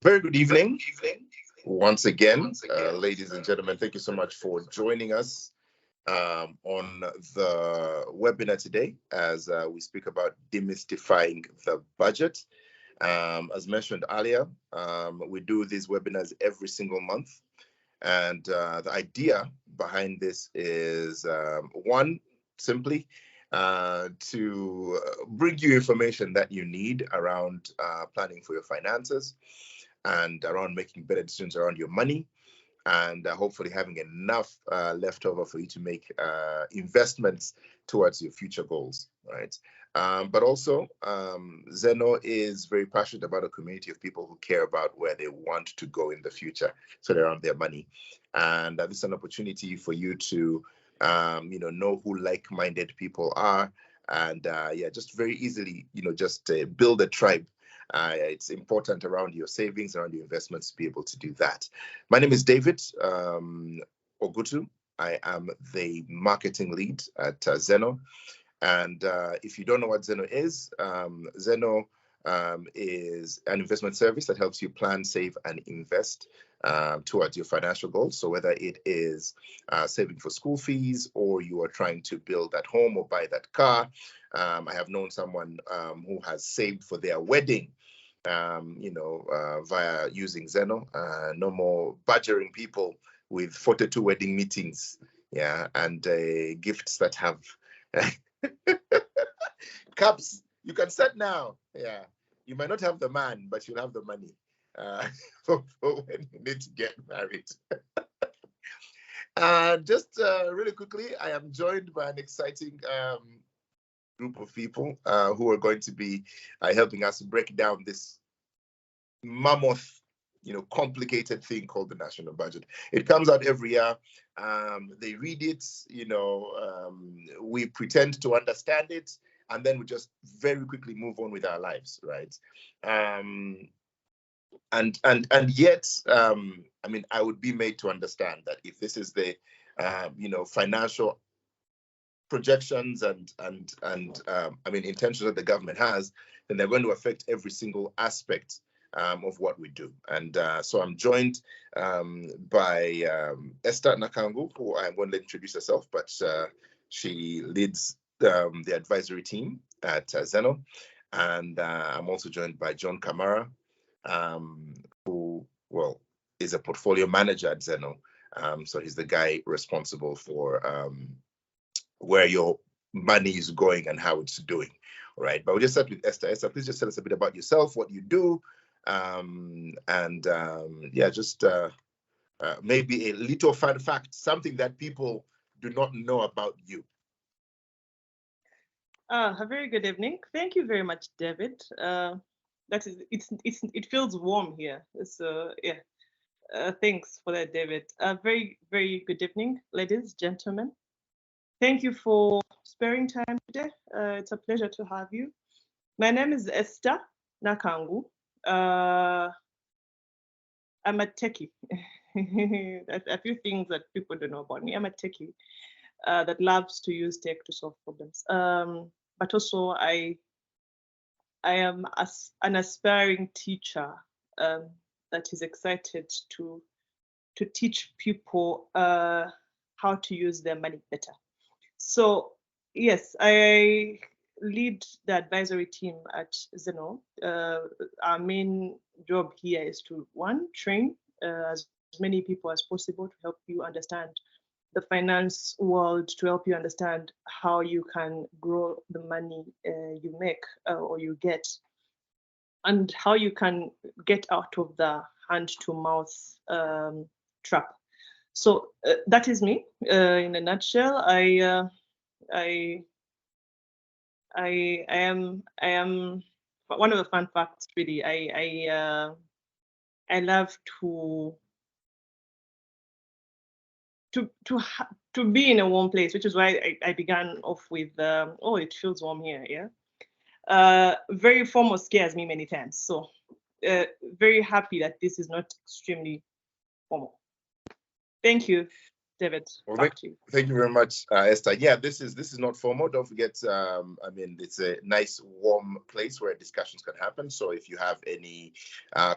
Very good evening. Once again, ladies and gentlemen, thank you so much for joining us on the webinar today as we speak about demystifying the budget. As mentioned earlier, we do these webinars every single month. And the idea behind this is one, simply to bring you information that you need around planning for your finances and around making better decisions around your money, and hopefully having enough left over for you to make investments towards your future goals, right? But also, Zeno is very passionate about a community of people who care about where they want to go in the future, so around their money. And this is an opportunity for you to, know who like-minded people are, and just very easily, just build a tribe. It's important around your savings, around your investments, to be able to do that. My name is David Ogutu. I am the marketing lead at Zeno. And if you don't know what Zeno is an investment service that helps you plan, save, and invest towards your financial goals. So whether it is saving for school fees, or you are trying to build that home or buy that car. I have known someone who has saved for their wedding, via using Zeno. No more badgering people with 42 wedding meetings, and gifts that have cups you can set now. You might not have the man, but you'll have the money for when you need to get married. Just really quickly, I am joined by an exciting group of people who are going to be helping us break down this mammoth, complicated thing called the national budget. It comes out every year. They read it, we pretend to understand it, and then we just very quickly move on with our lives, right? And yet, I would be made to understand that if this is the, financial projections and intentions that the government has, then they're going to affect every single aspect of what we do. And so I'm joined by Esther Nakangu, who I'm going to introduce herself, but she leads the advisory team at Zeno. And I'm also joined by John Kamara, who is a portfolio manager at Zeno. So he's the guy responsible for where your money is going and how it's doing. All right, but we'll just start with Esther. Esther, please just tell us a bit about yourself, what you do, maybe a little fun fact, something that people do not know about you. A very good evening. Thank you very much, David. It feels warm here. So thanks for that, David. Very, very good evening, ladies, gentlemen. Thank you for sparing time today. It's a pleasure to have you. My name is Esther Nakangu. I'm a techie. A few things that people don't know about me. I'm a techie that loves to use tech to solve problems. But also I am an aspiring teacher that is excited to teach people how to use their money better. So yes, I lead the advisory team at Zeno. Our main job here is to, one, train as many people as possible to help you understand the finance world, to help you understand how you can grow the money you make or you get, and how you can get out of the hand-to-mouth trap. So that is me in a nutshell. I am one of the fun facts, really. I love to be in a warm place, which is why I began off with it feels warm here. Very formal scares me many times, so very happy that this is not extremely formal. Thank you, David, Well, back to you. thank you very much, Esther. Yeah, this is not formal. Don't forget, I mean, it's a nice, warm place where discussions can happen. So if you have any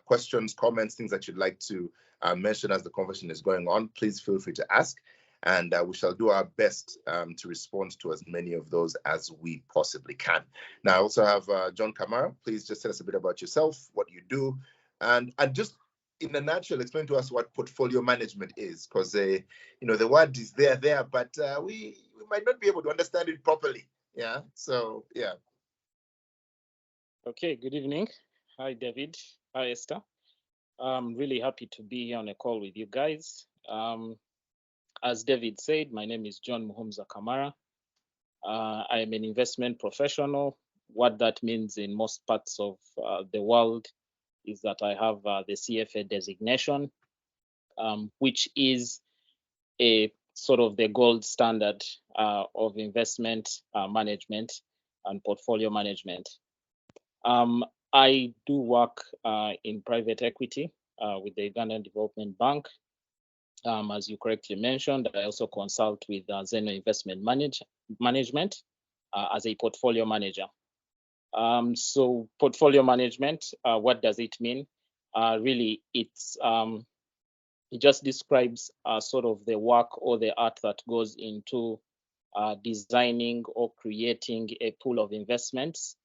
questions, comments, things that you'd like to mention as the conversation is going on, please feel free to ask. And we shall do our best to respond to as many of those as we possibly can. Now, I also have John Kamara. Please just tell us a bit about yourself, what you do, and just in a nutshell, explain to us what portfolio management is, because the word is there, but we might not be able to understand it properly. Yeah. So yeah. Okay. Good evening. Hi, David. Hi, Esther. I'm really happy to be here on a call with you guys. As David said, my name is John Muhumza Kamara. I am an investment professional. What that means in most parts of the world is that I have the CFA designation, which is a sort of the gold standard of investment management and portfolio management. I do work in private equity with the Ugandan Development Bank. As you correctly mentioned, I also consult with Zeno Investment Management as a portfolio manager. So portfolio management, what does it mean? Really, it just describes sort of the work or the art that goes into designing or creating a pool of investments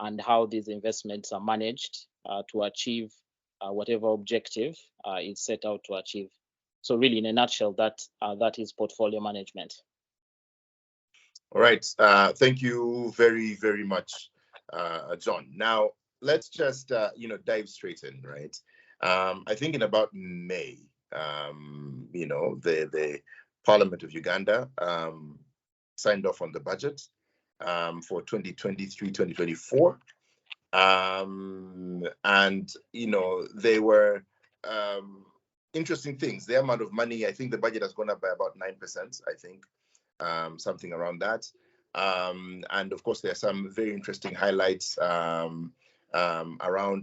and how these investments are managed to achieve whatever objective is set out to achieve. So really, in a nutshell, that is portfolio management. All right. Thank you very, very much, John. Now, let's just, dive straight in, right? I think in about May, the Parliament of Uganda signed off on the budget for 2023-2024. And, they were interesting things. The amount of money, I think the budget has gone up by about 9%, I think. Something around that. And of course, there are some very interesting highlights around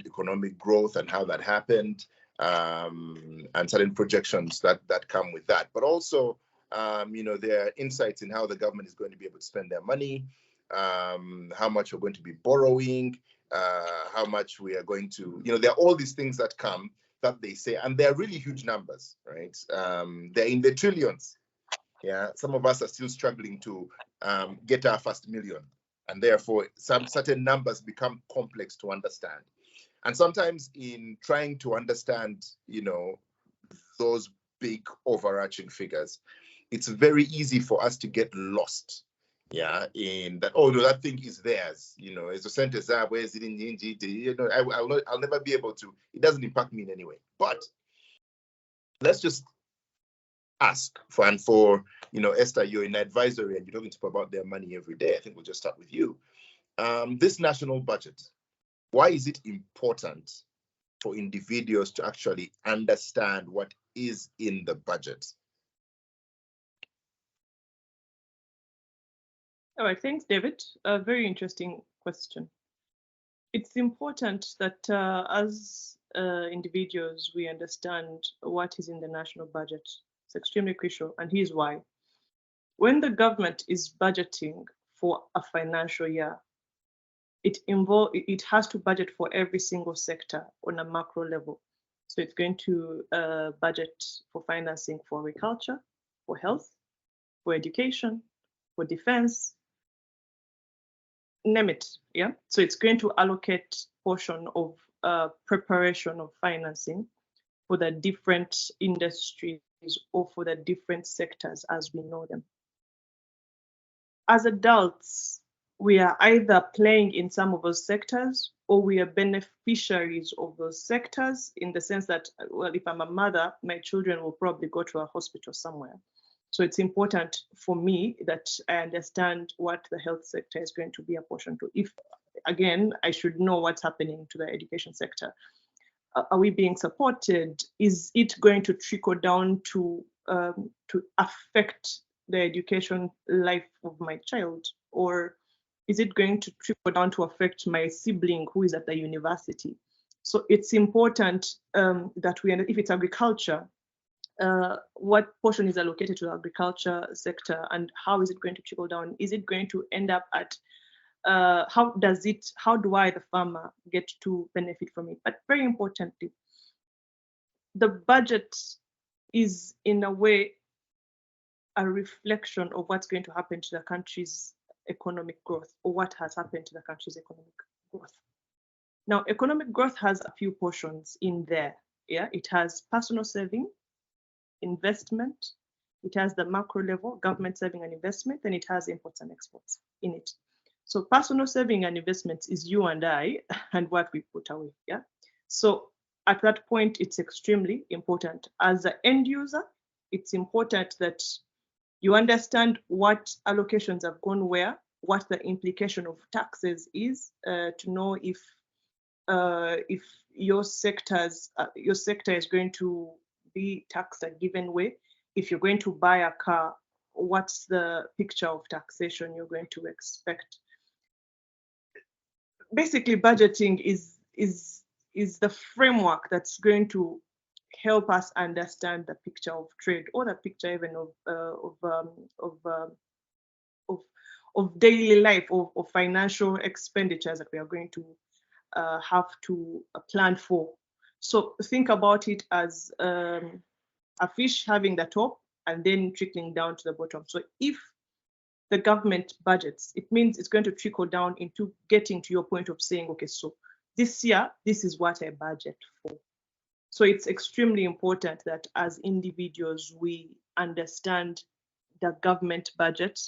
economic growth and how that happened, and certain projections that come with that. But also, there are insights in how the government is going to be able to spend their money, how much we're going to be borrowing, how much we are going to, there are all these things that come that they say, and they're really huge numbers, right? They're in the trillions. Yeah, some of us are still struggling to get our first million, and therefore some certain numbers become complex to understand. And sometimes in trying to understand, those big overarching figures, it's very easy for us to get lost. Yeah, in that. Oh no, that thing is theirs. It's a sentence. Where is it in the? I'll never be able to. It doesn't impact me in any way. But let's just ask for Esther, you're in advisory and you're talking to people about their money every day. I think we'll just start with you. This national budget, why is it important for individuals to actually understand what is in the budget? All right, thanks, David. A very interesting question. It's important that as individuals, we understand what is in the national budget. It's extremely crucial, and here's why. When the government is budgeting for a financial year, it has to budget for every single sector on a macro level. So it's going to budget for financing for agriculture, for health, for education, for defense, name it. Yeah. So it's going to allocate portion of preparation of financing for the different industries or for the different sectors as we know them. As adults, we are either playing in some of those sectors or we are beneficiaries of those sectors, in the sense that, well, if I'm a mother, my children will probably go to a hospital somewhere. So it's important for me that I understand what the health sector is going to be apportioned to. If, again, I should know what's happening to the education sector. Are we being supported? Is it going to trickle down to affect the education life of my child? Or is it going to trickle down to affect my sibling who is at the university? So it's important that if it's agriculture, what portion is allocated to the agriculture sector, and how is it going to trickle down? Is it going to end up at how do I, the farmer, get to benefit from it? But very importantly, the budget is in a way a reflection of what's going to happen to the country's economic growth, or what has happened to the country's economic growth. Now, economic growth has a few portions in there. Yeah, it has personal saving, investment, it has the macro level, government saving and investment, and it has imports and exports in it. So personal saving and investments is you and I and what we put away. Yeah. So at that point, it's extremely important. As an end user, it's important that you understand what allocations have gone where, what the implication of taxes is, to know if your sector is going to be taxed a given way. If you're going to buy a car, what's the picture of taxation you're going to expect? Basically, budgeting is the framework that's going to help us understand the picture of trade, or the picture even of daily life, of financial expenditures that we are going to have to plan for. So think about it as a fish having the top and then trickling down to the bottom. So if the government budgets, it means it's going to trickle down into getting to your point of saying, okay, so this year, this is what I budget for. So it's extremely important that as individuals, we understand the government budget,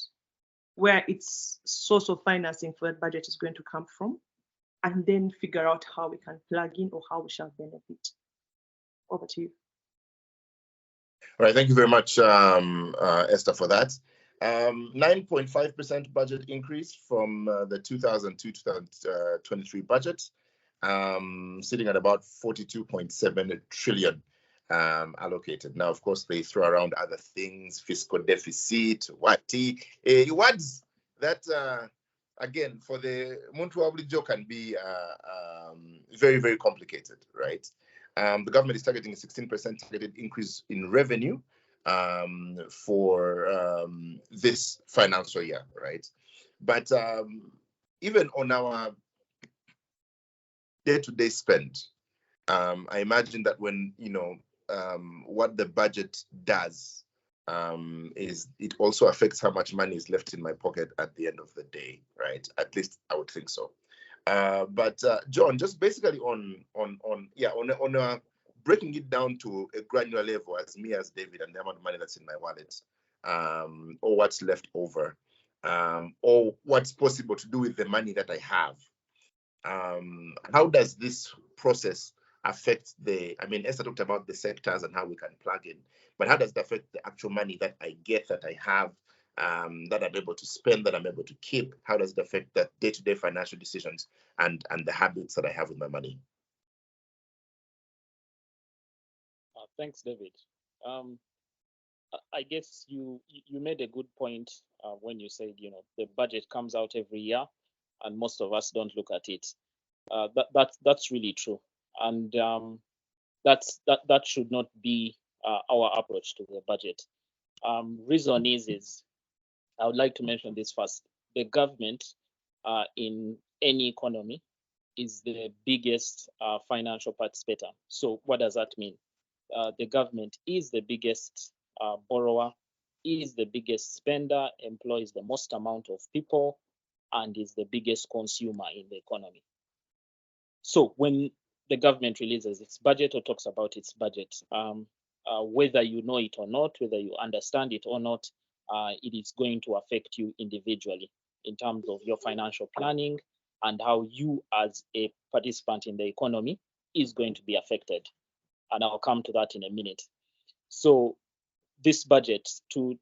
where its source of financing for that budget is going to come from, and then figure out how we can plug in or how we shall benefit. Over to you. All right, thank you very much, Esther, for that. 9.5% budget increase from the 2002-2023 budget, sitting at about 42.7 trillion allocated. Now, of course, they throw around other things, fiscal deficit, words that, again, for the Muntu joke can be very, very complicated, right? The government is targeting a 16% targeted increase in revenue for this financial year, right? But even on our day-to-day spend, I imagine that when, what the budget does is it also affects how much money is left in my pocket at the end of the day, right? At least I would think so. But John, just basically on breaking it down to a granular level, as David, and the amount of money that's in my wallet, or what's left over, or what's possible to do with the money that I have. How does this process affect Esther talked about the sectors and how we can plug in, but how does it affect the actual money that I get, that I have, that I'm able to spend, that I'm able to keep? How does it affect the day-to-day financial decisions and the habits that I have with my money? Thanks, David. I guess you made a good point when you said, the budget comes out every year and most of us don't look at it. That's really true. And that should not be our approach to the budget. Reason is I would like to mention this first. The government in any economy is the biggest financial participator. So what does that mean? The government is the biggest borrower, is the biggest spender, employs the most amount of people, and is the biggest consumer in the economy. So when the government releases its budget or talks about its budget, whether you know it or not, whether you understand it or not, it is going to affect you individually in terms of your financial planning and how you as a participant in the economy is going to be affected. And I'll come to that in a minute. So this budget, to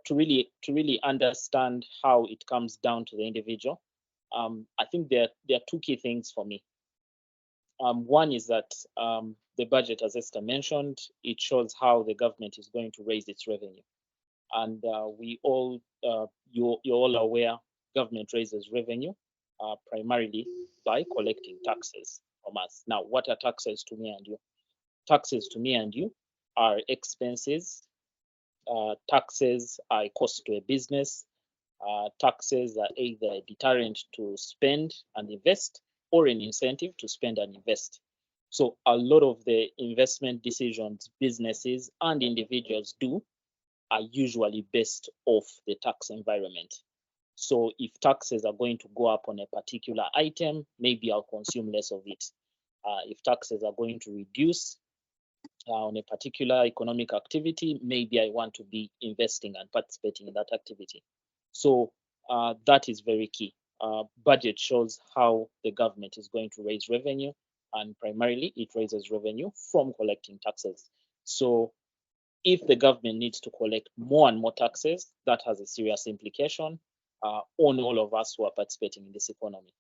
really understand how it comes down to the individual, I think there are two key things for me. One is that the budget, as Esther mentioned, it shows how the government is going to raise its revenue. And you're all aware, government raises revenue primarily by collecting taxes from us. Now, what are taxes to me and you? Taxes to me and you are expenses. Taxes are a cost to a business. Taxes are either a deterrent to spend and invest or an incentive to spend and invest. So a lot of the investment decisions businesses and individuals do are usually based off the tax environment. So if taxes are going to go up on a particular item, maybe I'll consume less of it. If taxes are going to reduce on a particular economic activity, maybe I want to be investing and participating in that activity. So that is very key. Budget shows how the government is going to raise revenue, and primarily it raises revenue from collecting taxes. So if the government needs to collect more and more taxes, that has a serious implication on all of us who are participating in this economy.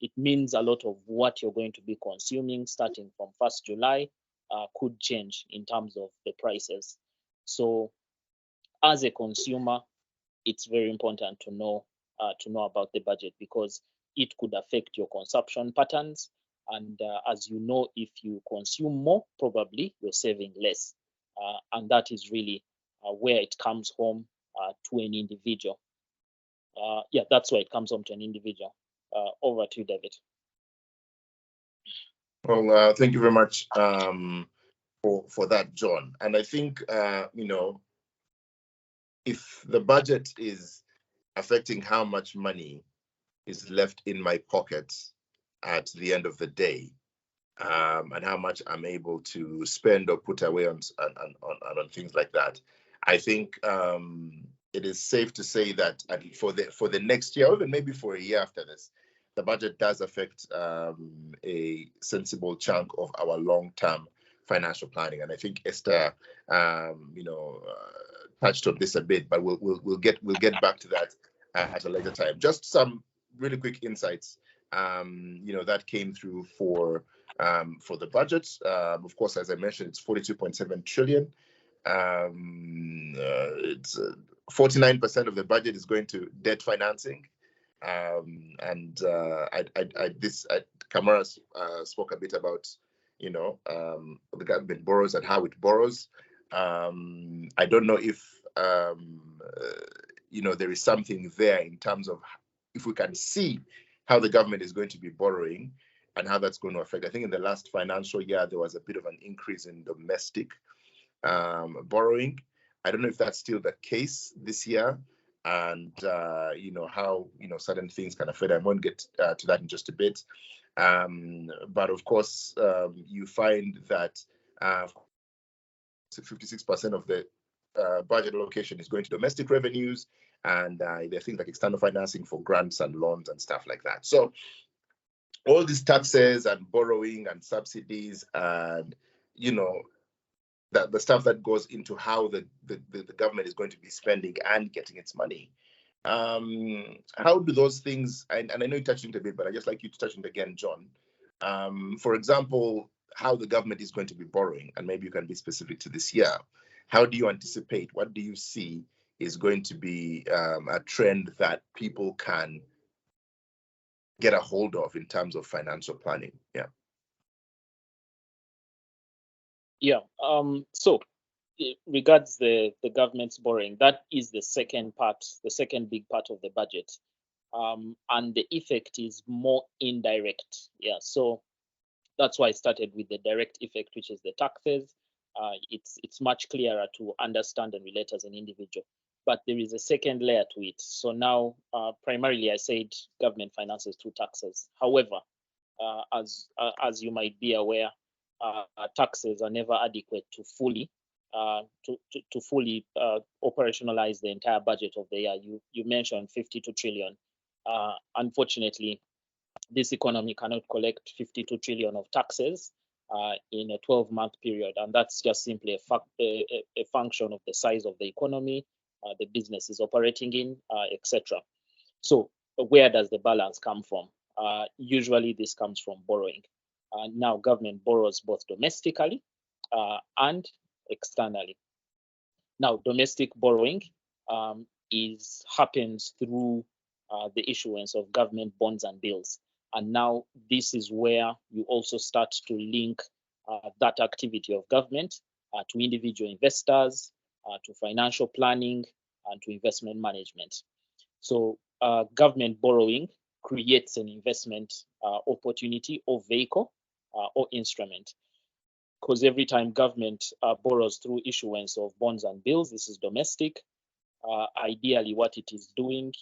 It means a lot of what you're going to be consuming starting from 1st July could change in terms of the prices. So as a consumer, it's very important to know about the budget, because it could affect your consumption patterns. And as you know, if you consume more, probably you're saving less. And that is really where it comes home to an individual. Yeah, that's where it comes home to an individual. Over to you, David. Well, thank you very much for that, John. And I think, if the budget is affecting how much money is left in my pocket at the end of the day, and how much I'm able to spend or put away on things like that, I think it is safe to say that for the next year, or even maybe for a year after this, the budget does affect a sensible chunk of our long-term financial planning. And I think Esther, touched on this a bit, but we'll get back to that at a later time. Just some really quick insights, that came through for the budget. Of course, as I mentioned, it's 42.7 trillion. It's 49% of the budget is going to debt financing. Kamara spoke a bit about, the government borrows and how it borrows. I don't know if, there is something there in terms of if we can see how the government is going to be borrowing and how that's going to affect. I think in the last financial year, there was a bit of an increase in domestic borrowing. I don't know if that's still the case this year, and how certain things kind of affect. I won't get to that in just a bit. But of course, you find that 56% of the budget allocation is going to domestic revenues, and there are things like external financing for grants and loans and stuff like that. So all these taxes and borrowing and subsidies and the stuff that goes into how the government is going to be spending and getting its money. How do those things, and I know you touched on it a bit, but I'd just like you to touch on it again, John. For example, how the government is going to be borrowing, and maybe you can be specific to this year. How do you anticipate, what do you see is going to be a trend that people can get a hold of in terms of financial planning? Yeah. Yeah. So regards the government's borrowing, that is the second big part of the budget. And the effect is more indirect. Yeah. So that's why I started with the direct effect, which is the taxes. It's much clearer to understand and relate as an individual. But there is a second layer to it. So now, primarily, I said government finances through taxes. However, as you might be aware, taxes are never adequate to fully operationalize the entire budget of the year. You mentioned 52 trillion. Unfortunately, this economy cannot collect 52 trillion of taxes in a 12-month period, and that's just simply a function of the size of the economy, the business is operating in, etc. So where does the balance come from? Usually this comes from borrowing. Now government borrows both domestically and externally. Now domestic borrowing happens through the issuance of government bonds and bills. And now this is where you also start to link that activity of government to individual investors, to financial planning, and to investment management. So government borrowing creates an investment opportunity or vehicle or instrument, because every time government borrows through issuance of bonds and bills, this is domestic. Ideally, what it's doing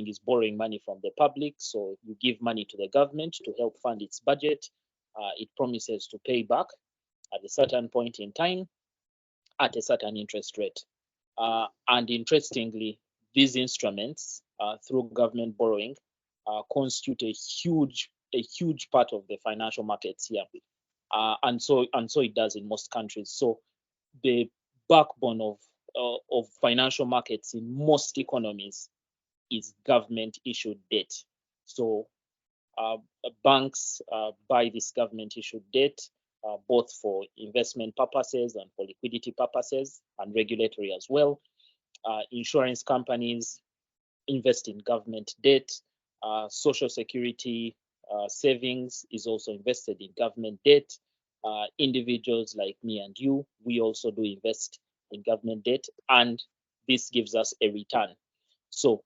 is borrowing money from the public. So you give money to the government to help fund its budget. It promises to pay back at a certain point in time at a certain interest rate. And interestingly, these instruments through government borrowing constitute a huge part of the financial markets here. And so it does in most countries. So the backbone of financial markets in most economies is government issued debt. So banks buy this government issued debt both for investment purposes and for liquidity purposes, and regulatory as well. Insurance companies invest in government debt. Social security savings is also invested in government debt. Individuals like me and you, we also do invest in government debt, and this gives us a return. So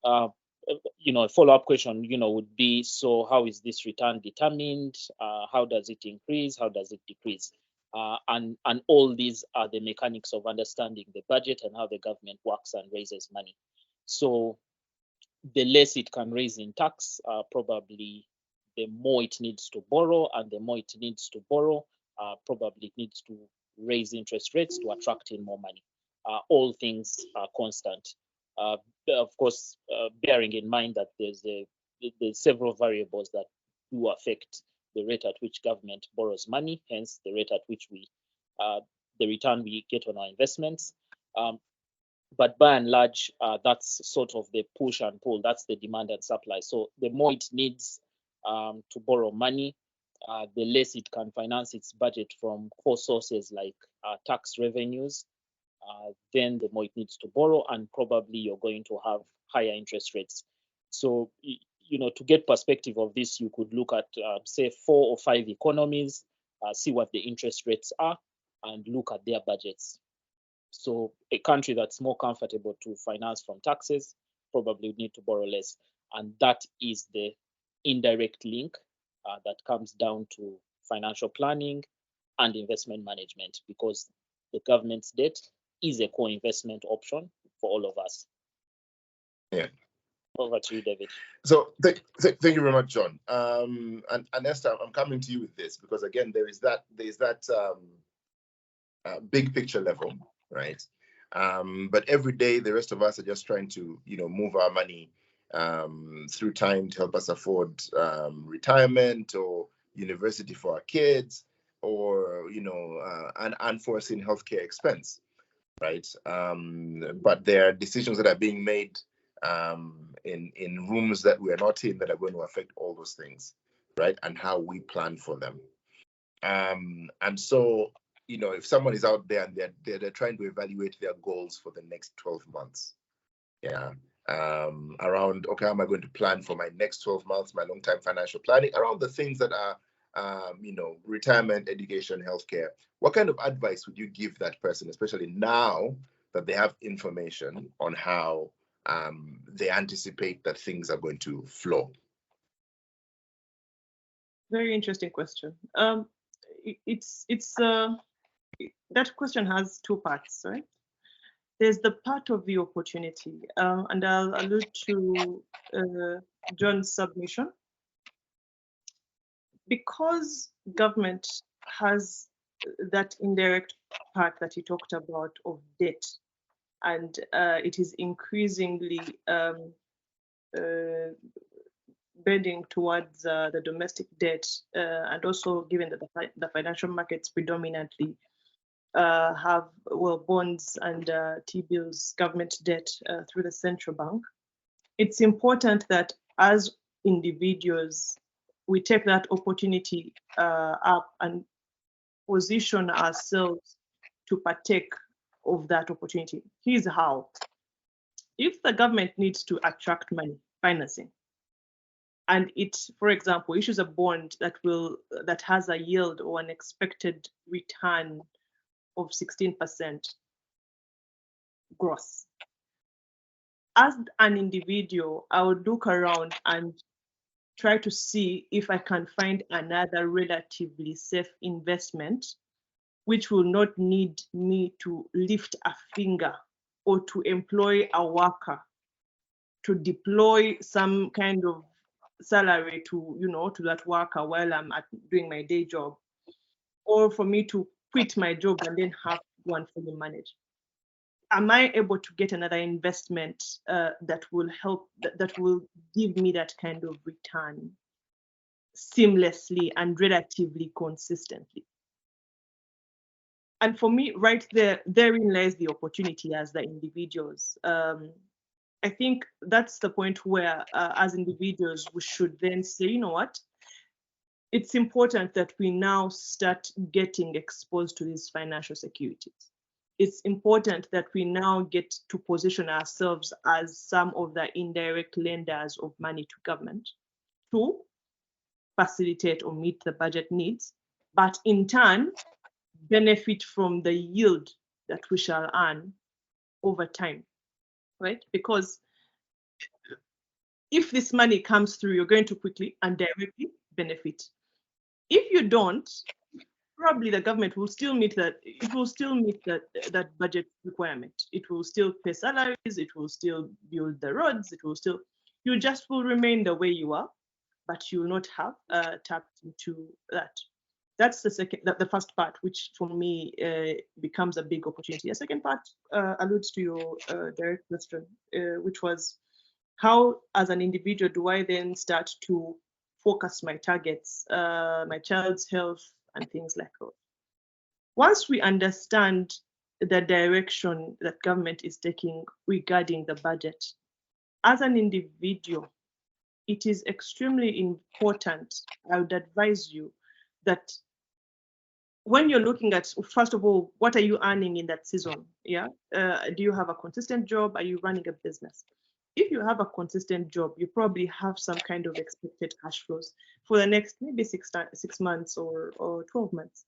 a follow-up question would be, so how is this return determined? How does it increase? How does it decrease? And all these are the mechanics of understanding the budget and how the government works and raises money. So the less it can raise in tax, probably the more it needs to borrow, and the more it needs to borrow, probably it needs to raise interest rates to attract in more money. All things are constant. Of course, bearing in mind that there's several variables that do affect the rate at which government borrows money, hence the rate at which the return we get on our investments. But by and large, that's sort of the push and pull. That's the demand and supply. So the more it needs to borrow money, the less it can finance its budget from core sources like tax revenues. Then the more it needs to borrow, and probably you're going to have higher interest rates. So, to get perspective of this, you could look at, say, 4 or 5 economies, see what the interest rates are, and look at their budgets. So a country that's more comfortable to finance from taxes probably would need to borrow less. And that is the indirect link that comes down to financial planning and investment management, because the government's debt is a co-investment option for all of us. Yeah. Over to you, David. So thank you very much, John. And Esther, I'm coming to you with this because again, there's that big picture level, right? But every day, the rest of us are just trying to, move our money through time to help us afford retirement or university for our kids, or an unforeseen healthcare expense, right? But there are decisions that are being made in rooms that we are not in that are going to affect all those things, right? And how we plan for them. And so, if someone is out there and they're trying to evaluate their goals for the next 12 months, around, okay, how am I going to plan for my next 12 months, my long-term financial planning, around the things that are, retirement, education, healthcare, what kind of advice would you give that person, especially now that they have information on how they anticipate that things are going to flow? Very interesting question. That question has 2 parts, right? There's the part of the opportunity, and I'll allude to John's submission. Because government has that indirect part that he talked about of debt, and it is increasingly bending towards the domestic debt, and also given that the financial markets predominantly have bonds and T-bills, government debt through the central bank, it's important that as individuals we take that opportunity up and position ourselves to partake of that opportunity. Here's how. If the government needs to attract money, financing, and it, for example, issues a bond that has a yield or an expected return of 16% gross. As an individual, I would look around and try to see if I can find another relatively safe investment which will not need me to lift a finger or to employ a worker to deploy some kind of salary to, to that worker while I'm doing my day job, or for me to quit my job and then have one fully managed. Am I able to get another investment that will help, that will give me that kind of return seamlessly and relatively consistently? And for me, right there, therein lies the opportunity as the individuals. I think that's the point where, as individuals, we should then say, you know what? It's important that we now start getting exposed to these financial securities. It's important that we now get to position ourselves as some of the indirect lenders of money to government to facilitate or meet the budget needs, but in turn, benefit from the yield that we shall earn over time, right? Because if this money comes through, you're going to quickly and directly benefit. If you don't, probably the government will still meet that. It will still meet that budget requirement. It will still pay salaries. It will still build the roads. It will still. You just will remain the way you are, but you will not have tapped into that. That's the first part, which for me becomes a big opportunity. The second part alludes to your direct question, which was how, as an individual, do I then start to focus my targets, my child's health, and things like that. Once we understand the direction that government is taking regarding the budget, as an individual, it is extremely important. I would advise you that when you're looking at, first of all, what are you earning in that season? Yeah, do you have a consistent job? Are you running a business? If you have a consistent job, you probably have some kind of expected cash flows for the next maybe 6 months or 12 months.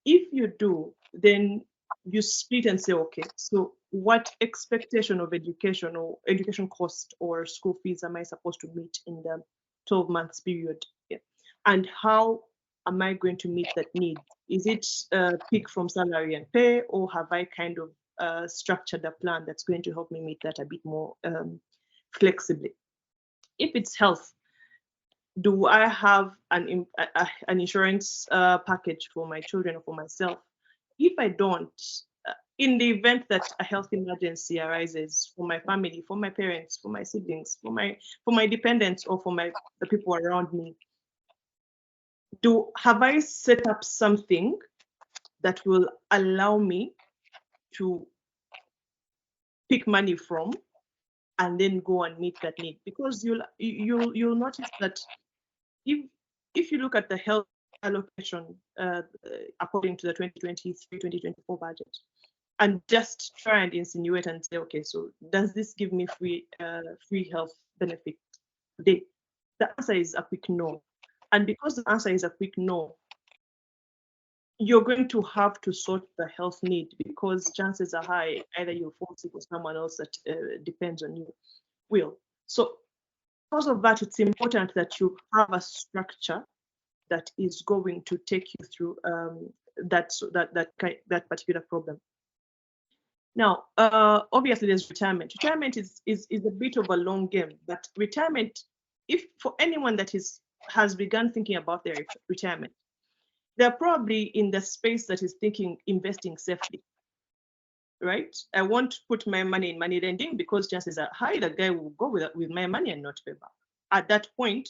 If you do, then you split and say, okay, so what expectation of education or education cost or school fees am I supposed to meet in the 12 months period? Yeah. And how am I going to meet that need? Is it pick from salary and pay, or have I kind of structured a plan that's going to help me meet that a bit more flexibly? If it's health, do I have an insurance package for my children or for myself? If I don't, in the event that a health emergency arises for my family, for my parents, for my siblings, for my dependents, or for the people around me, have I set up something that will allow me to pick money from and then go and meet that need? Because you'll notice that if you look at the health allocation according to the 2023-2024 budget, and just try and insinuate and say, okay, so does this give me free health benefit today? The answer is a quick no. And because the answer is a quick no, you're going to have to sort the health need, because chances are high either you'll fall sick or someone else that depends on you will. So because of that, it's important that you have a structure that is going to take you through that particular problem. Now, obviously, there's retirement. Retirement is a bit of a long game, but retirement, if for anyone that has begun thinking about their retirement, they're probably in the space that is thinking investing safely, right? I won't put my money in money lending because chances are high the guy will go with my money and not pay back. At that point,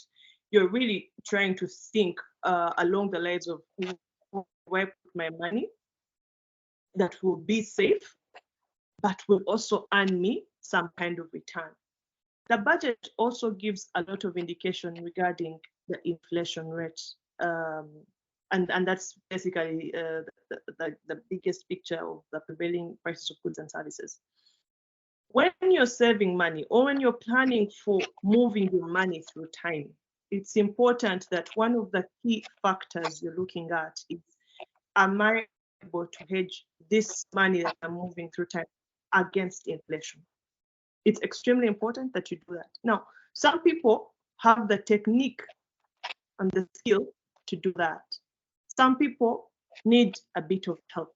you're really trying to think along the lines of where I put my money that will be safe, but will also earn me some kind of return. The budget also gives a lot of indication regarding the inflation rate. And that's basically the biggest picture of the prevailing prices of goods and services. When you're saving money or when you're planning for moving your money through time, it's important that one of the key factors you're looking at is, am I able to hedge this money that I'm moving through time against inflation? It's extremely important that you do that. Now, some people have the technique and the skill to do that. Some people need a bit of help.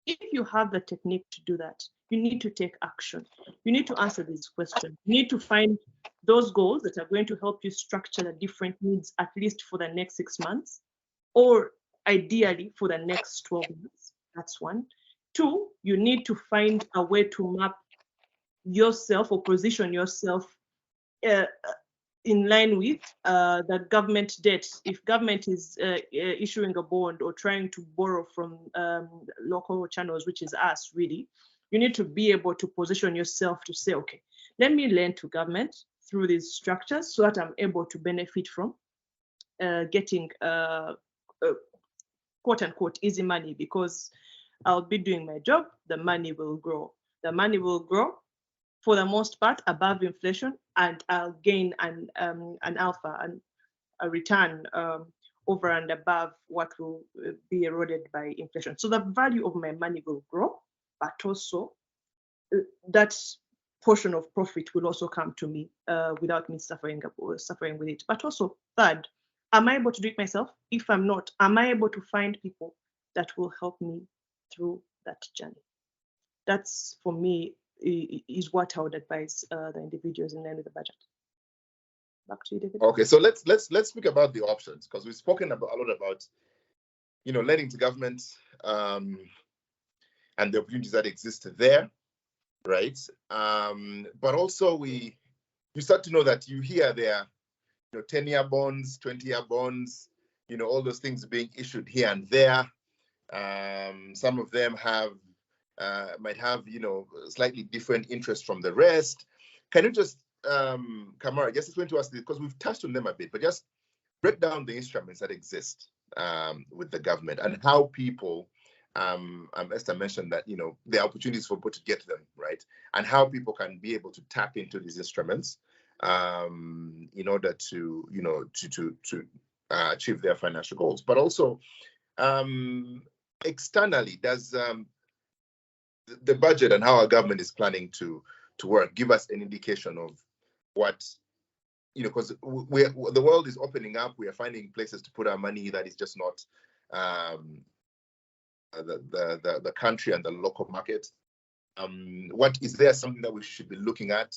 If you have the technique to do that, you need to take action. You need to answer these questions. You need to find those goals that are going to help you structure the different needs, at least for the next 6 months, or ideally for the next 12 months. That's one. Two, you need to find a way to map yourself or position yourself in line with the government debt. If government is issuing a bond or trying to borrow from local channels, which is us really, you need to be able to position yourself to say, okay, let me lend to government through these structures so that I'm able to benefit from getting quote unquote easy money, because I'll be doing my job, the money will grow. The money will grow for the most part above inflation, and I'll gain an alpha and a return over and above what will be eroded by inflation. So the value of my money will grow, but also that portion of profit will also come to me without me suffering with it. But also, third, am I able to do it myself? If I'm not, am I able to find people that will help me through that journey? That's, for me, is what I would advise the individuals in line with the budget. Back to you, David. Okay, so let's speak about the options, because we've spoken a lot about, lending to government and the opportunities that exist there, right? But also you start to know that you hear there, 10-year bonds, 20-year bonds, all those things being issued here and there. Some of them might have, slightly different interest from the rest. Can you just, Kamara, just explain to us, because we've touched on them a bit, but just break down the instruments that exist with the government and how people, Esther mentioned that, there are opportunities for people to get them, right? And how people can be able to tap into these instruments in order to, to achieve their financial goals. But also, externally, does the budget and how our government is planning to work give us an indication of what, because the world is opening up, we are finding places to put our money that is just not the country and the local market. What is there something that we should be looking at?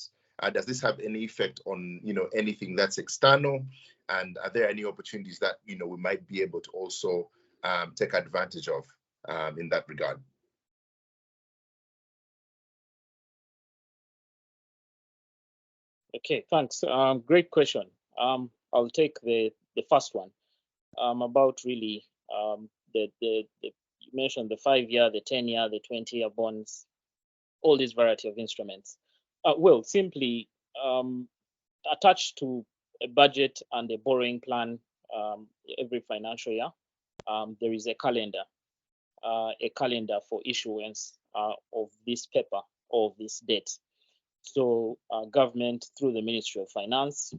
Does this have any effect on anything that's external? And are there any opportunities that we might be able to also take advantage of in that regard? Okay, thanks. Great question. I'll take the first one about really you mentioned the 5-year, the 10-year, the 20-year bonds, all these variety of instruments. Well, simply attached to a budget and a borrowing plan every financial year, there is a calendar for issuance of this paper or of this debt. So government, through the Ministry of Finance,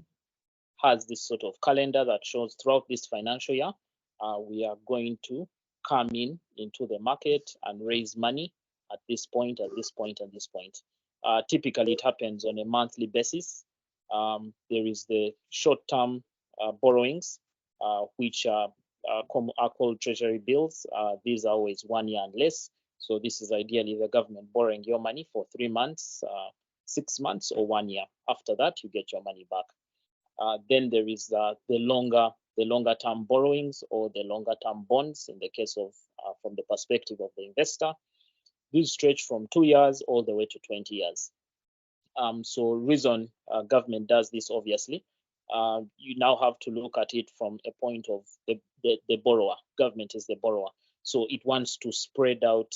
has this sort of calendar that shows throughout this financial year, we are going to come into the market and raise money at this point, at this point, at this point. Typically, it happens on a monthly basis. There is the short-term borrowings, which are called treasury bills. These are always 1 year and less. So this is ideally the government borrowing your money for 3 months, 6 months, or 1 year. After that, you get your money back. Then there is the longer term borrowings or the longer term bonds in the case of from the perspective of the investor. These stretch from 2 years all the way to 20 years. So reason government does this, obviously, you now have to look at it from a point of the borrower. Government is the borrower. So it wants to spread out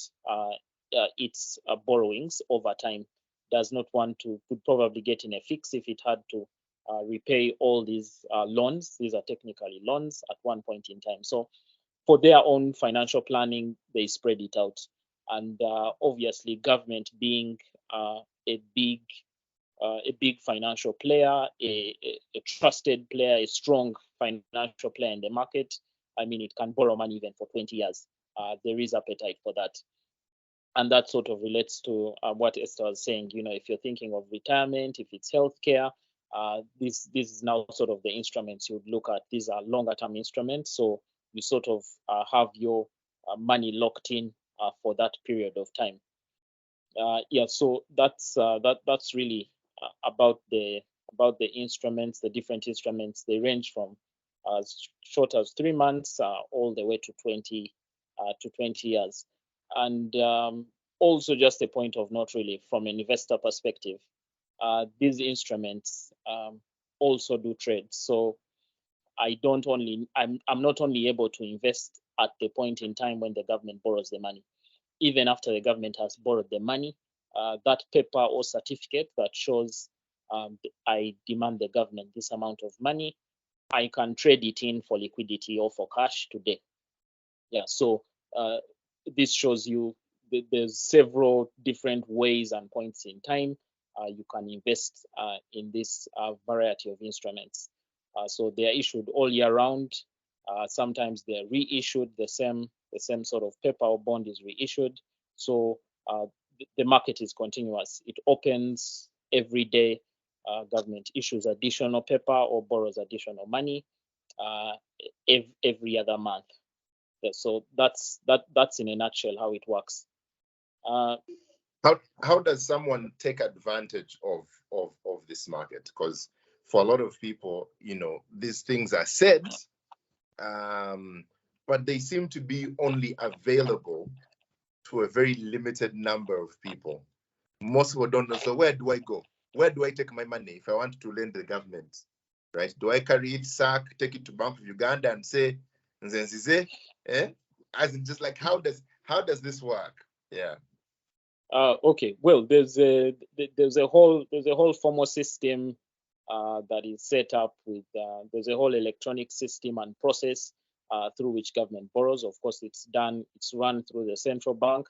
its borrowings over time. Does not want to, could probably get in a fix if it had to repay all these loans. These are technically loans at one point in time. So for their own financial planning, they spread it out. And obviously government being a big a big financial player, a trusted player, a strong financial player in the market. I mean, it can borrow money even for 20 years. There is appetite for that. And that sort of relates to what Esther was saying. You know, if you're thinking of retirement, if it's healthcare, this is now sort of the instruments you would look at. These are longer term instruments. So you sort of have your money locked in for that period of time. Yeah, so that's really about the instruments, the different instruments. They range from as short as 3 months all the way to 20 years. And also just a point of note, really, from an investor perspective, these instruments also do trade. So I'm not only able to invest at the point in time when the government borrows the money. Even after the government has borrowed the money, that paper or certificate that shows I demand the government this amount of money, I can trade it in for liquidity or for cash today. Yeah, so this shows you there's several different ways and points in time you can invest in this variety of instruments. So they are issued all year round. Sometimes they are reissued, the same sort of paper or bond is reissued. So the market is continuous. It opens every day. Government issues additional paper or borrows additional money every other month. Yeah, so that's in a nutshell how it works. How does someone take advantage of this market? Because for a lot of people, you know, these things are said, but they seem to be only available to a very limited number of people. Most people don't know. So where do I go? Where do I take my money if I want to lend the government? Right? Do I carry it, take it to Bank of Uganda and say, as in just like how does this work? Yeah. Okay. Well, there's a whole formal system that is set up with there's a whole electronic system and process through which government borrows. Of course, it's run through the central bank.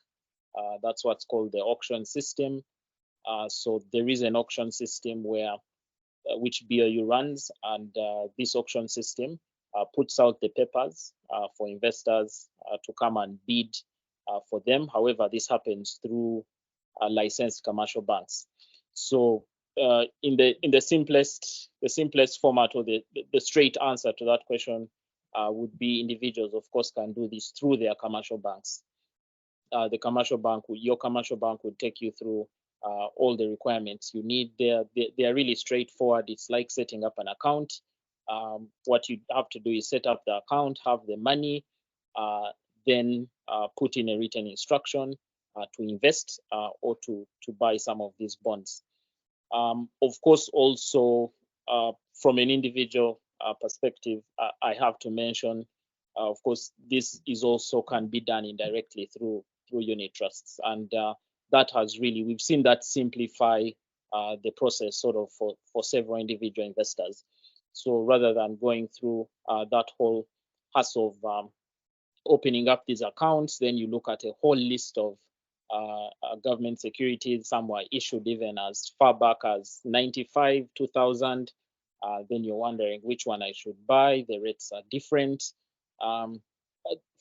That's what's called the auction system. So there is an auction system where which BOU runs, and this auction system puts out the papers for investors to come and bid for them. However, this happens through licensed commercial banks. So in the simplest format, or the straight answer to that question would be individuals, of course, can do this through their commercial banks. Your commercial bank would take you through all the requirements you need. They are really straightforward. It's like setting up an account. What you have to do is set up the account, have the money, then put in a written instruction to invest or to buy some of these bonds. Of course, also from an individual perspective, I have to mention, of course, this is also can be done indirectly through unit trusts, and that has really, we've seen that simplify the process sort of for several individual investors. So rather than going through that whole hassle of opening up these accounts, then you look at a whole list of government securities. Some were issued even as far back as 95, 2000. Then you're wondering which one I should buy. The rates are different.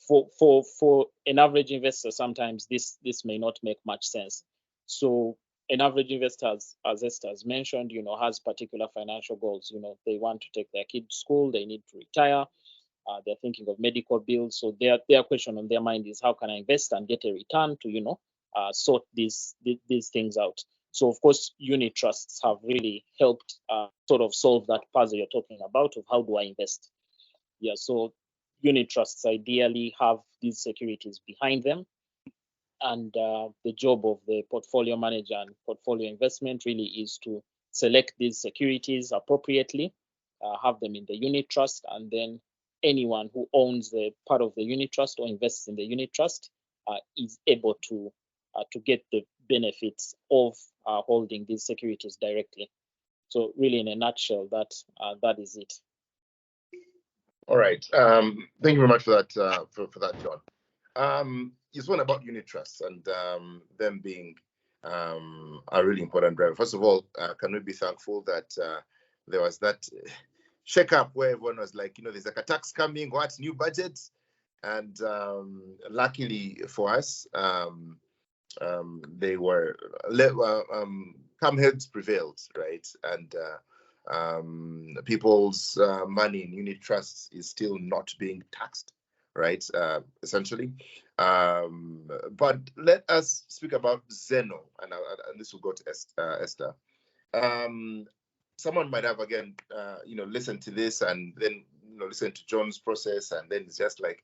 For an average investor, sometimes this may not make much sense. So an average investor, as Esther has mentioned, has particular financial goals. They want to take their kid to school, they need to retire, they're thinking of medical bills. So their question on their mind is, how can I invest and get a return to sort these things out? So of course, unit trusts have really helped sort of solve that puzzle you're talking about of how do I invest. Yeah, so unit trusts ideally have these securities behind them, and the job of the portfolio manager and portfolio investment really is to select these securities appropriately, have them in the unit trust, and then anyone who owns the part of the unit trust or invests in the unit trust is able to get the benefits of holding these securities directly. So really, in a nutshell, that is it. All right. Thank you very much for that, for that, John. You spoke about unit trusts and them being are really important driver. First of all, can we be thankful that there was that shake-up where everyone was like, there's like a tax coming, what, new budget? And luckily for us, they were, calm heads prevailed, right? And people's money in unit trusts is still not being taxed, right? Essentially. But let us speak about Zeno, and this will go to Esther. Someone might have, again, listened to this and then, listen to John's process, and then it's just like,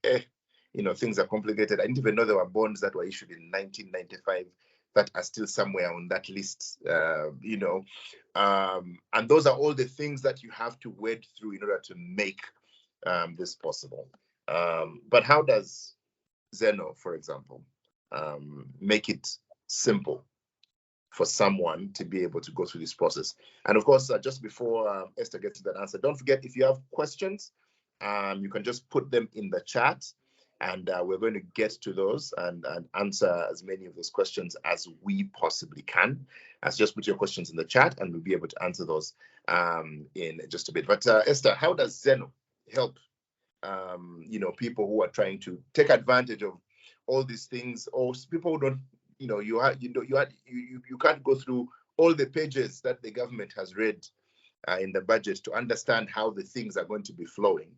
things are complicated. I didn't even know there were bonds that were issued in 1995 that are still somewhere on that list, and those are all the things that you have to wade through in order to make this possible. But how does Zeno, for example, make it simple for someone to be able to go through this process? And of course, just before Esther gets to that answer, don't forget, if you have questions, you can just put them in the chat, and we're going to get to those and answer as many of those questions as we possibly can. So just put your questions in the chat, and we'll be able to answer those in just a bit. But Esther, how does Zeno help people who are trying to take advantage of all these things, or people who don't, you can't go through all the pages that the government has read in the budget to understand how the things are going to be flowing?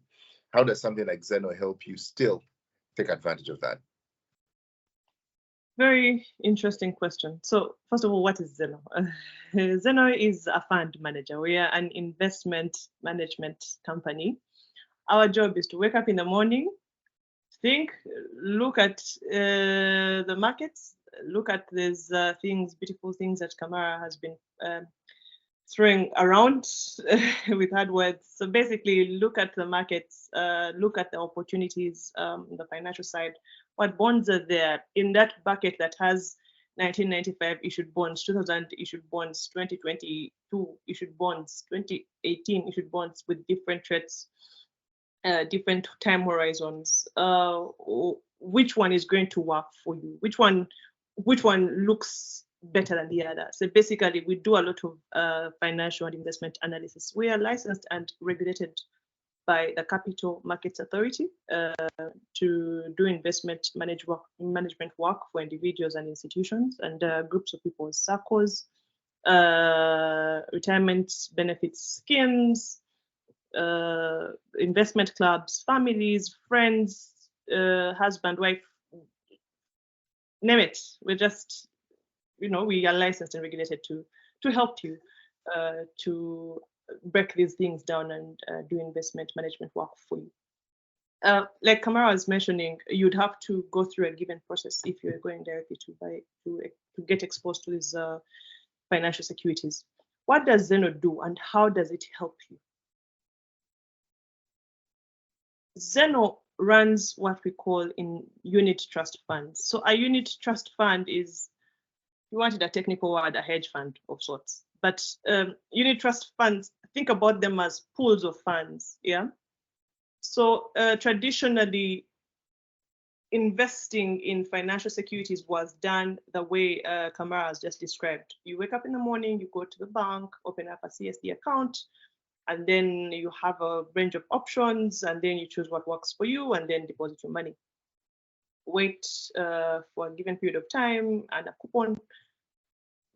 How does something like Zeno help you still take advantage of that? Very interesting question. So first of all, what is Zeno? Zeno is a fund manager. We are an investment management company. Our job is to wake up in the morning, think, look at the markets, look at these beautiful things that Kamara has been throwing around with hard words. So basically, look at the markets, look at the opportunities on the financial side. What bonds are there in that bucket that has 1995 issued bonds, 2000 issued bonds, 2022 issued bonds, 2018 issued bonds with different threats, different time horizons? Which one is going to work for you? Which one looks better than the other? So basically, we do a lot of financial and investment analysis. We are licensed and regulated by the Capital Markets Authority to do investment management work for individuals and institutions and groups of people, circles, retirement benefits schemes, investment clubs, families, friends, husband, wife, name it. We're just, we are licensed and regulated to help you to break these things down and do investment management work for you. Like Kamara was mentioning, you'd have to go through a given process if you're going directly to get exposed to these financial securities. What does Zeno do, and how does it help you? Zeno runs what we call in unit trust funds. So a unit trust fund is, you wanted a technical word, a hedge fund of sorts. But unit trust funds, think about them as pools of funds, yeah? So traditionally, investing in financial securities was done the way Kamara has just described. You wake up in the morning, you go to the bank, open up a CSD account, and then you have a range of options, and then you choose what works for you, and then deposit your money. Wait for a given period of time and a coupon.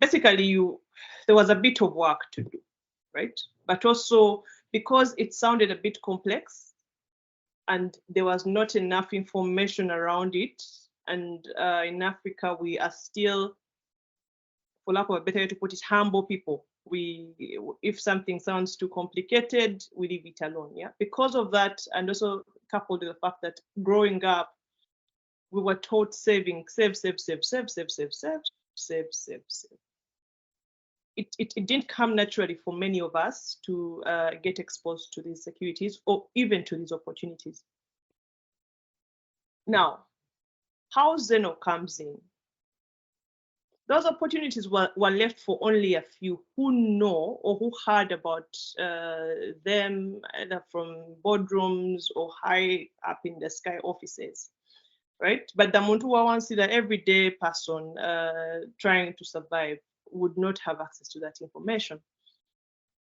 Basically, there was a bit of work to do, right? But also, because it sounded a bit complex and there was not enough information around it, and in Africa, we are still, for lack of a better way to put it, humble people. If something sounds too complicated, we leave it alone, yeah? Because of that, and also coupled with the fact that growing up, we were taught saving, save. It didn't come naturally for many of us to get exposed to these securities or even to these opportunities. Now, how Zeno comes in. Those opportunities were left for only a few who know or who heard about them either from boardrooms or high up in the sky offices. right? But the muntu wants the everyday person trying to survive would not have access to that information.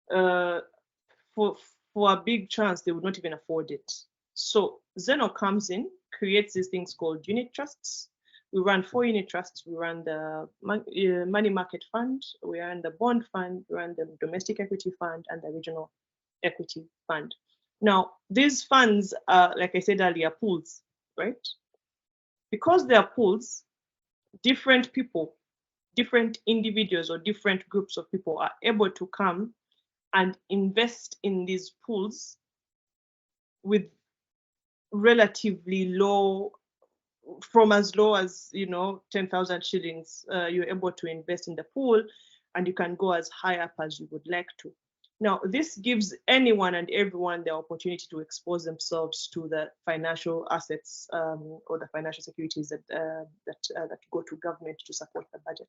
For a big chance, they would not even afford it. So Zeno comes in, creates these things called unit trusts. We run 4 unit trusts. We run the money market fund, we run the bond fund, we run the domestic equity fund, and the regional equity fund. Now, these funds are, like I said earlier, pools, right? Because they are pools, different people, different individuals or different groups of people are able to come and invest in these pools with relatively low, from as low as 10,000 shillings, you're able to invest in the pool, and you can go as high up as you would like to. Now, this gives anyone and everyone the opportunity to expose themselves to the financial assets or the financial securities that go to government to support the budget.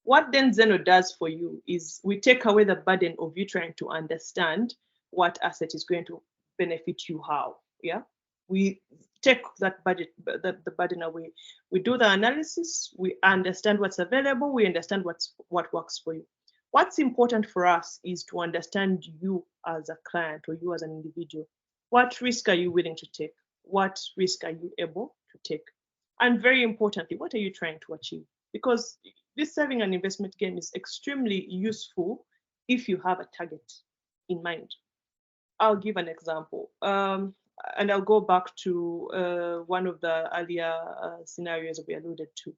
What then Zeno does for you is we take away the burden of you trying to understand what asset is going to benefit you how. Yeah, we take that the burden away. We do the analysis, we understand what's available, we understand what works for you. What's important for us is to understand you as a client or you as an individual. What risk are you willing to take? What risk are you able to take? And very importantly, what are you trying to achieve? Because this saving and investment game is extremely useful if you have a target in mind. I'll give an example. And I'll go back to one of the earlier scenarios we alluded to.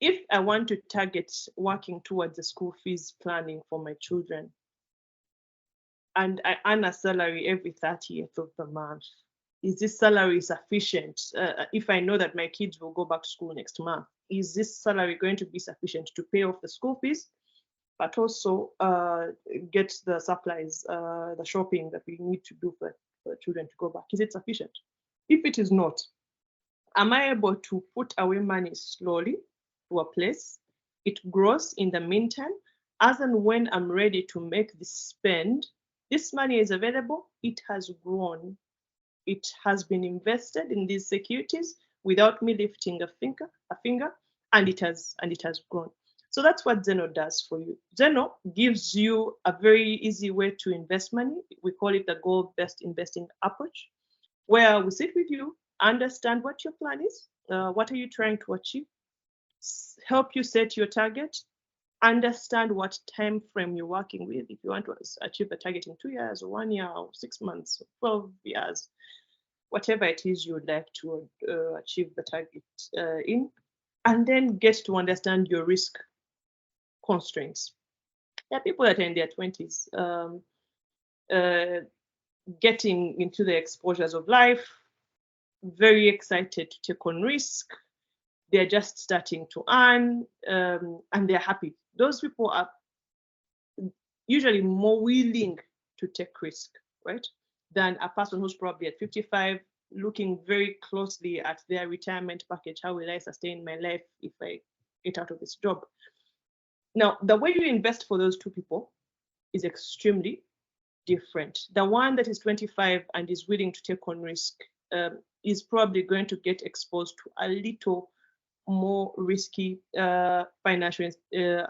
If I want to target working towards the school fees planning for my children, and I earn a salary every 30th of the month, is this salary sufficient? If I know that my kids will go back to school next month, is this salary going to be sufficient to pay off the school fees, but also get the supplies, the shopping that we need to do for children to go back? Is it sufficient? If it is not, am I able to put away money slowly to a place? It grows in the meantime. As and when I'm ready to make this spend, this money is available. It has grown. It has been invested in these securities without me lifting a finger, and it has grown. So that's what Zeno does for you. Zeno gives you a very easy way to invest money. We call it the goal-based investing approach, where we sit with you, understand what your plan is, what are you trying to achieve, help you set your target, understand what time frame you're working with. If you want to achieve the target in 2 years or 1 year or 6 months or 12 years, whatever it is you would like to achieve the target in, and then get to understand your risk constraints. There are people that are in their 20s getting into the exposures of life, very excited to take on risk. They're just starting to earn and they're happy. Those people are usually more willing to take risk, right, than a person who's probably at 55 looking very closely at their retirement package. How will I sustain my life if I get out of this job? Now, the way you invest for those two people is extremely different. The one that is 25 and is willing to take on risk is probably going to get exposed to a little more risky financial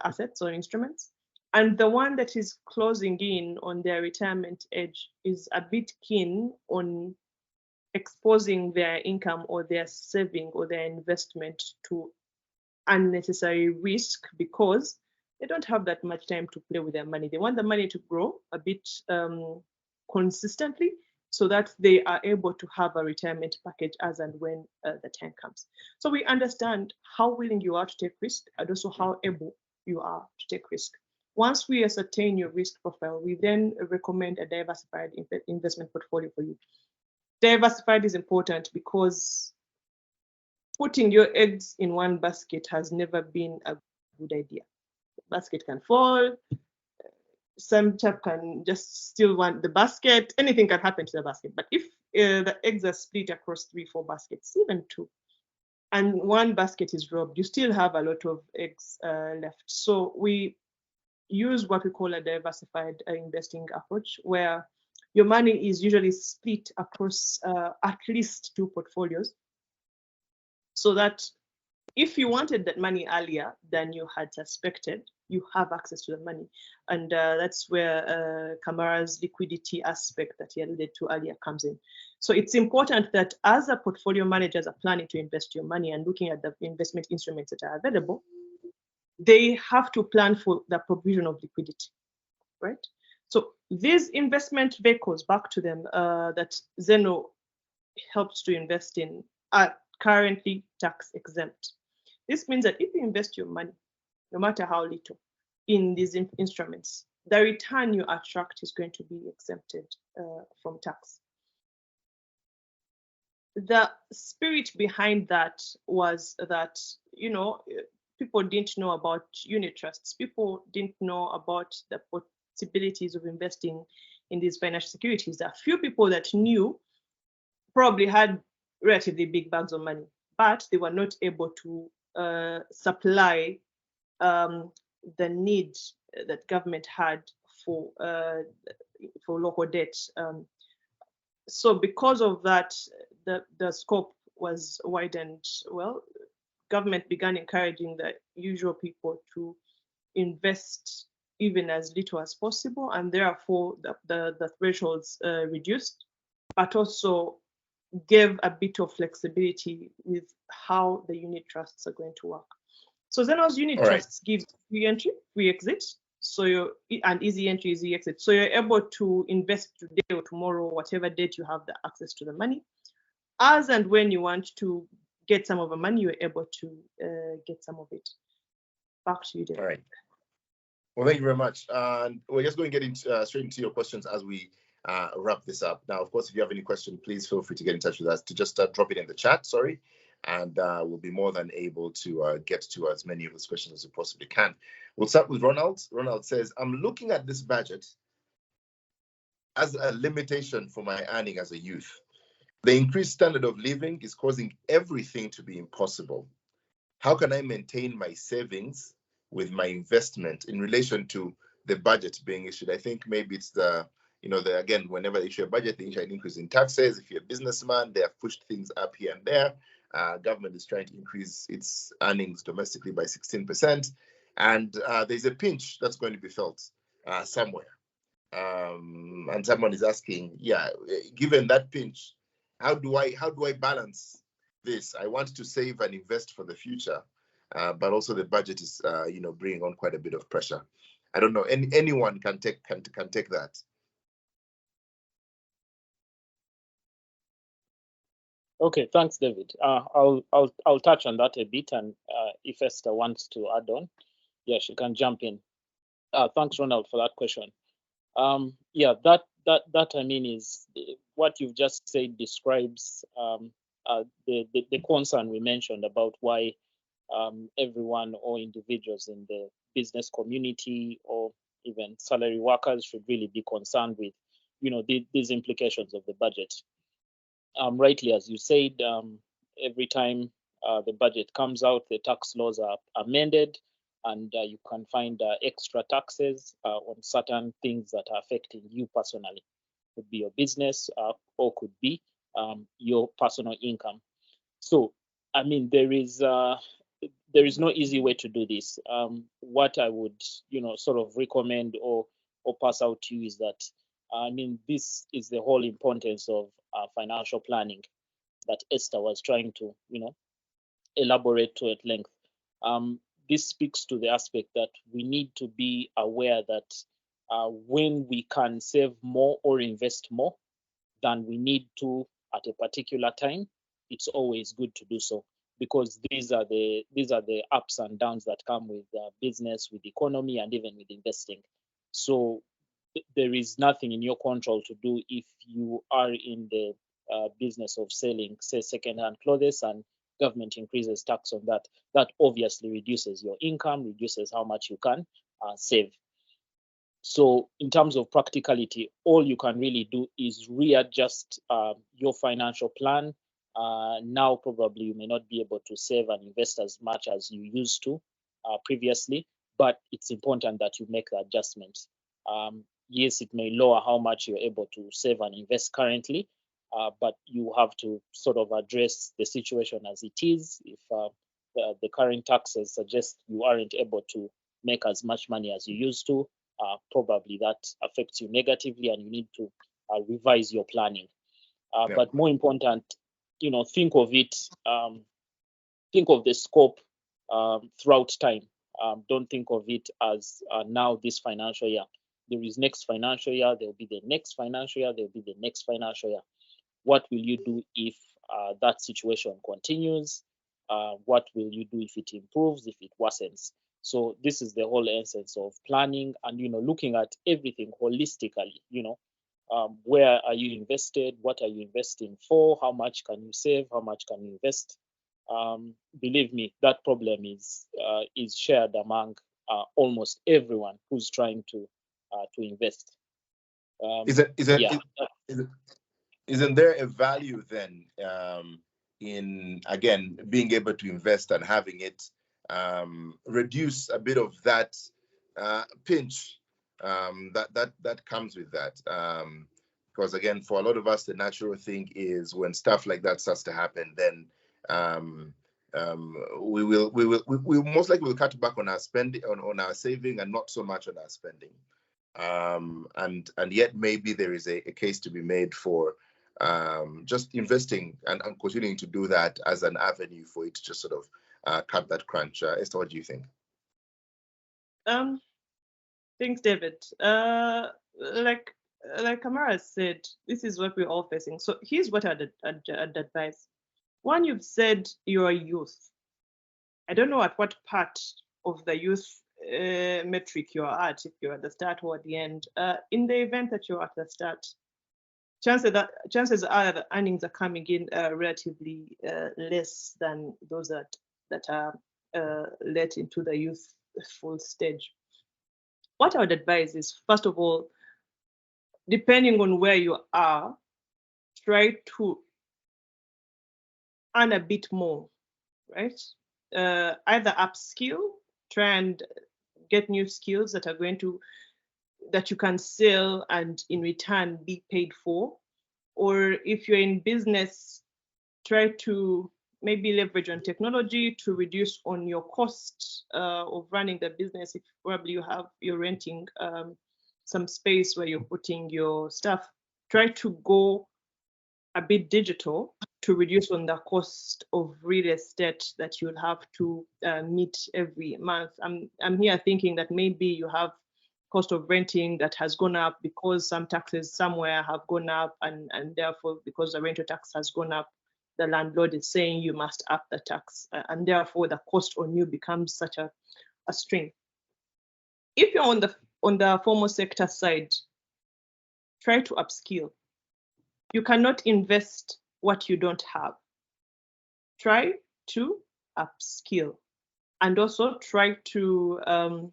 assets or instruments. And the one that is closing in on their retirement age is a bit keen on exposing their income or their saving or their investment to unnecessary risk because they don't have that much time to play with their money. They want the money to grow a bit consistently so that they are able to have a retirement package as and when the time comes. So we understand how willing you are to take risk and also how able you are to take risk. Once we ascertain your risk profile, we then recommend a diversified investment portfolio for you. Diversified is important because putting your eggs in one basket has never been a good idea. The basket can fall, some chap can just still want the basket, anything can happen to the basket. But if the eggs are split across 3-4 baskets, even 2, and one basket is robbed, you still have a lot of eggs left. So we use what we call a diversified investing approach, where your money is usually split across at least 2 portfolios. so that if you wanted that money earlier than you had suspected, you have access to the money. And that's where Kamara's liquidity aspect that he alluded to earlier comes in. So it's important that as a portfolio managers are planning to invest your money and looking at the investment instruments that are available, they have to plan for the provision of liquidity, right? So these investment vehicles, back to them, that Zeno helps to invest in are currently tax exempt. This means that if you invest your money, no matter how little, in these instruments, the return you attract is going to be exempted from tax. The spirit behind that was that, you know, people didn't know about unit trusts. People didn't know about the possibilities of investing in these financial securities. A few people that knew probably had relatively big bags of money, but they were not able to supply the need that government had for local debt. So because of that, the scope was widened. Well, government began encouraging the usual people to invest even as little as possible, and therefore the thresholds reduced, but also gave a bit of flexibility with how the unit trusts are going to work. So Zeno's unit trusts give free entry, free exit, and easy entry, easy exit. So you're able to invest today or tomorrow, whatever date you have the access to the money. As and when you want to get some of the money, you're able to get some of it. Back to you, David. All right. Well, thank you very much. And we're just going to get straight into your questions as we wrap this up. Now, of course, if you have any question, please feel free to get in touch with us, to just drop it in the chat, and we'll be more than able to get to as many of those questions as we possibly can. We'll start with Ronald. Ronald says, I'm looking at this budget as a limitation for my earning as a youth. The increased standard of living is causing everything to be impossible. How can I maintain my savings with my investment in relation to the budget being issued? I think maybe it's again, whenever they issue a budget, they issue an increase in taxes. If you're a businessman, they have pushed things up here and there. Government is trying to increase its earnings domestically by 16%. And there's a pinch that's going to be felt somewhere. And someone is asking, given that pinch, how do I balance this? I want to save and invest for the future, but also the budget is bringing on quite a bit of pressure. I don't know, anyone can take that. Okay, thanks, David. I'll touch on that a bit, and if Esther wants to add on, she can jump in. Thanks, Ronald, for that question. That I mean is what you've just said describes the concern we mentioned about why everyone or individuals in the business community or even salary workers should really be concerned with, these implications of the budget. Rightly, as you said, every time the budget comes out, the tax laws are amended, and you can find extra taxes on certain things that are affecting you personally. Could be your business or could be your personal income. So, I mean, there is no easy way to do this. What I would, sort of recommend or pass out to you is that, this is the whole importance of financial planning that Esther was trying to, elaborate to at length. This speaks to the aspect that we need to be aware that when we can save more or invest more than we need to at a particular time, it's always good to do so, because these are the ups and downs that come with business, with economy, and even with investing. So there is nothing in your control to do if you are in the business of selling, say, second-hand clothes, and government increases tax on that. That obviously reduces your income, reduces how much you can save. So in terms of practicality, all you can really do is readjust your financial plan. Now probably you may not be able to save and invest as much as you used to previously, but it's important that you make the adjustment. Yes, it may lower how much you're able to save and invest currently, but you have to sort of address the situation as it is. If the current taxes suggest you aren't able to make as much money as you used to, probably that affects you negatively, and you need to revise your planning. But more important, think of it, think of the scope throughout time. Don't think of it as now this financial year. There is next financial year, there will be the next financial year, there will be the next financial year. What will you do if that situation continues? What will you do if it improves, if it worsens? So this is the whole essence of planning and, looking at everything holistically, where are you invested? What are you investing for? How much can you save? How much can you invest? Believe me, that problem is shared among almost everyone who's trying to invest. Isn't there a value then in, again, being able to invest and having it reduce a bit of that pinch that comes with that? Because again, for a lot of us, the natural thing is when stuff like that starts to happen, then we most likely will cut back on our spending, on our saving, and not so much on our spending. And yet maybe there is a case to be made for just investing and continuing to do that as an avenue for it to just sort of cut that crunch. Esther, what do you think? Thanks, David. Like Kamara said, this is what we're all facing. So here's what I'd advise. One, you've said you're a youth. I don't know at what part of the youth metric you're at, if you're at the start or at the end. In the event that you're at the start, chances are the earnings are coming in relatively less than those that are let into the youthful stage. What I would advise is, first of all, depending on where you are, try to earn a bit more, right? Either upskill, try and get new skills that you can sell and in return be paid for. Or if you're in business, try to maybe leverage on technology to reduce on your cost of running the business. If probably you're renting some space where you're putting your stuff, try to go a bit digital to reduce on the cost of real estate that you'll have to meet every month. I'm here thinking that maybe you have cost of renting that has gone up because some taxes somewhere have gone up, and therefore because the rental tax has gone up, the landlord is saying you must up the tax, and therefore the cost on you becomes such a strain. If you're on the formal sector side, try to upskill. You cannot invest what you don't have. Try to upskill, and also try to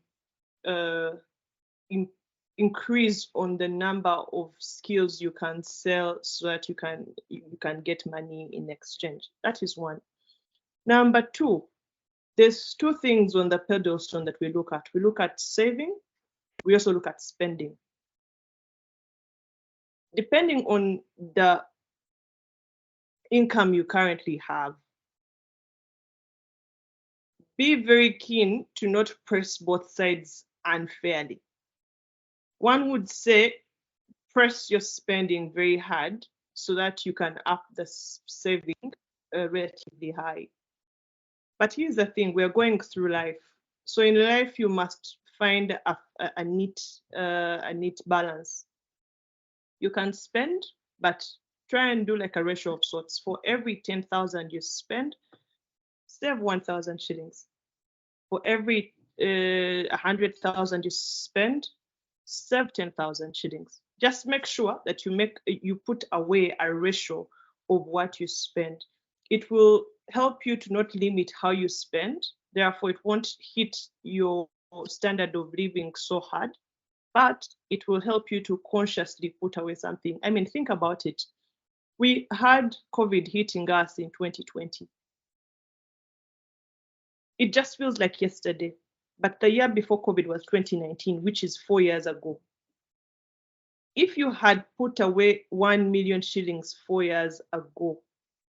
increase on the number of skills you can sell so that you can get money in exchange. That is one. Number two, there's two things on the pedestal that we look at. We look at saving, we also look at spending. Depending on the income you currently have, be very keen to not press both sides unfairly. One would say press your spending very hard so that you can up the saving relatively high. But here's the thing, we're going through life. So in life, you must find a neat balance. You can spend, but try and do like a ratio of sorts. For every 10,000 you spend, save 1,000 shillings. For every 100,000 you spend, save 10,000 shillings. Just make sure that you put away a ratio of what you spend. It will help you to not limit how you spend. Therefore, it won't hit your standard of living so hard, but it will help you to consciously put away something. I mean, think about it. We had COVID hitting us in 2020. It just feels like yesterday, but the year before COVID was 2019, which is 4 years ago. if you had put away 1 million shillings 4 years ago,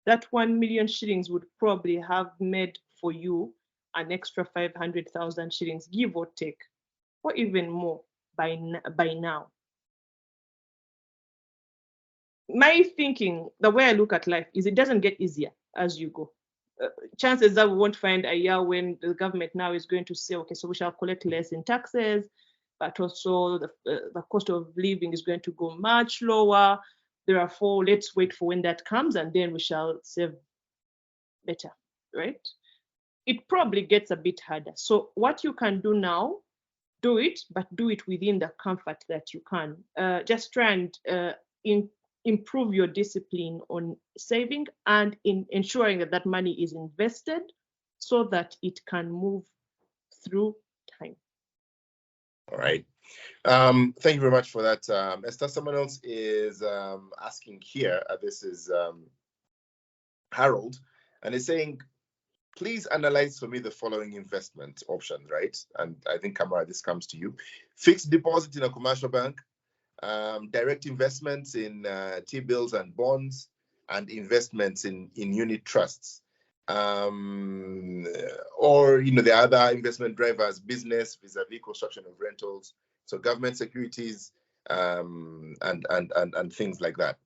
that 1 million shillings would probably have made for you an extra 500,000 shillings, give or take, or even more by now. My thinking, the way I look at life, is it doesn't get easier as you go. Chances are we won't find a year when the government now is going to say, okay, so we shall collect less in taxes, but also the cost of living is going to go much lower. Therefore, let's wait for when that comes and then we shall save better, right? It probably gets a bit harder. So what you can do now, do it, but do it within the comfort that you can. Just try and improve your discipline on saving and in ensuring that that money is invested so that it can move through time. All right. Thank you very much for that, Esther. Someone else is asking here. This is Harold, and he's saying, please analyze for me the following investment options, right? And I think, Kamara, this comes to you. Fixed deposit in a commercial bank, direct investments in T-bills and bonds, and investments in unit trusts. Or, the other investment drivers, business vis-a-vis construction of rentals, so government securities, and things like that.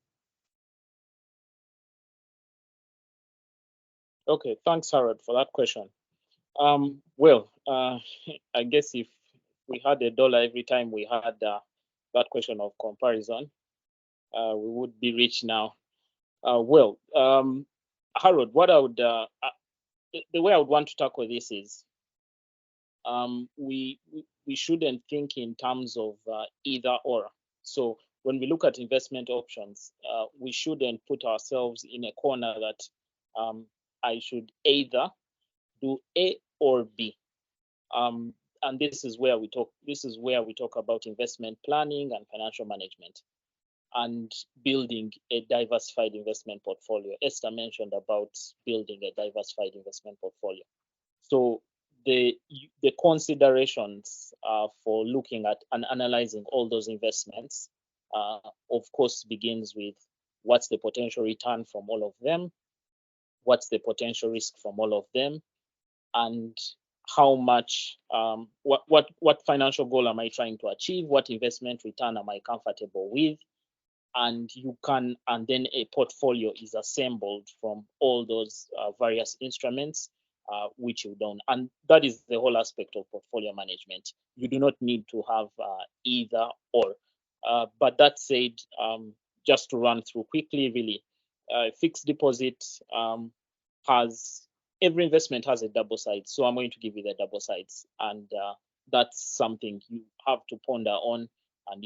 Okay, thanks, Harold, for that question. I guess if we had $1 every time we had that question of comparison, we would be rich now. Harold, what I would, the way I would want to tackle this is, we shouldn't think in terms of either or. So when we look at investment options, we shouldn't put ourselves in a corner that I should either do A or B. And this is where we talk about investment planning and financial management and building a diversified investment portfolio. Esther mentioned about building a diversified investment portfolio. So the considerations for looking at and analyzing all those investments, of course, begins with what's the potential return from all of them, what's the potential risk from all of them, and how much, what financial goal am I trying to achieve, what investment return am I comfortable with, and then a portfolio is assembled from all those various instruments which you don't. And that is the whole aspect of portfolio management. You do not need to have either or. But that said, just to run through quickly, really, fixed deposit every investment has a double side. So I'm going to give you the double sides, and that's something you have to ponder on and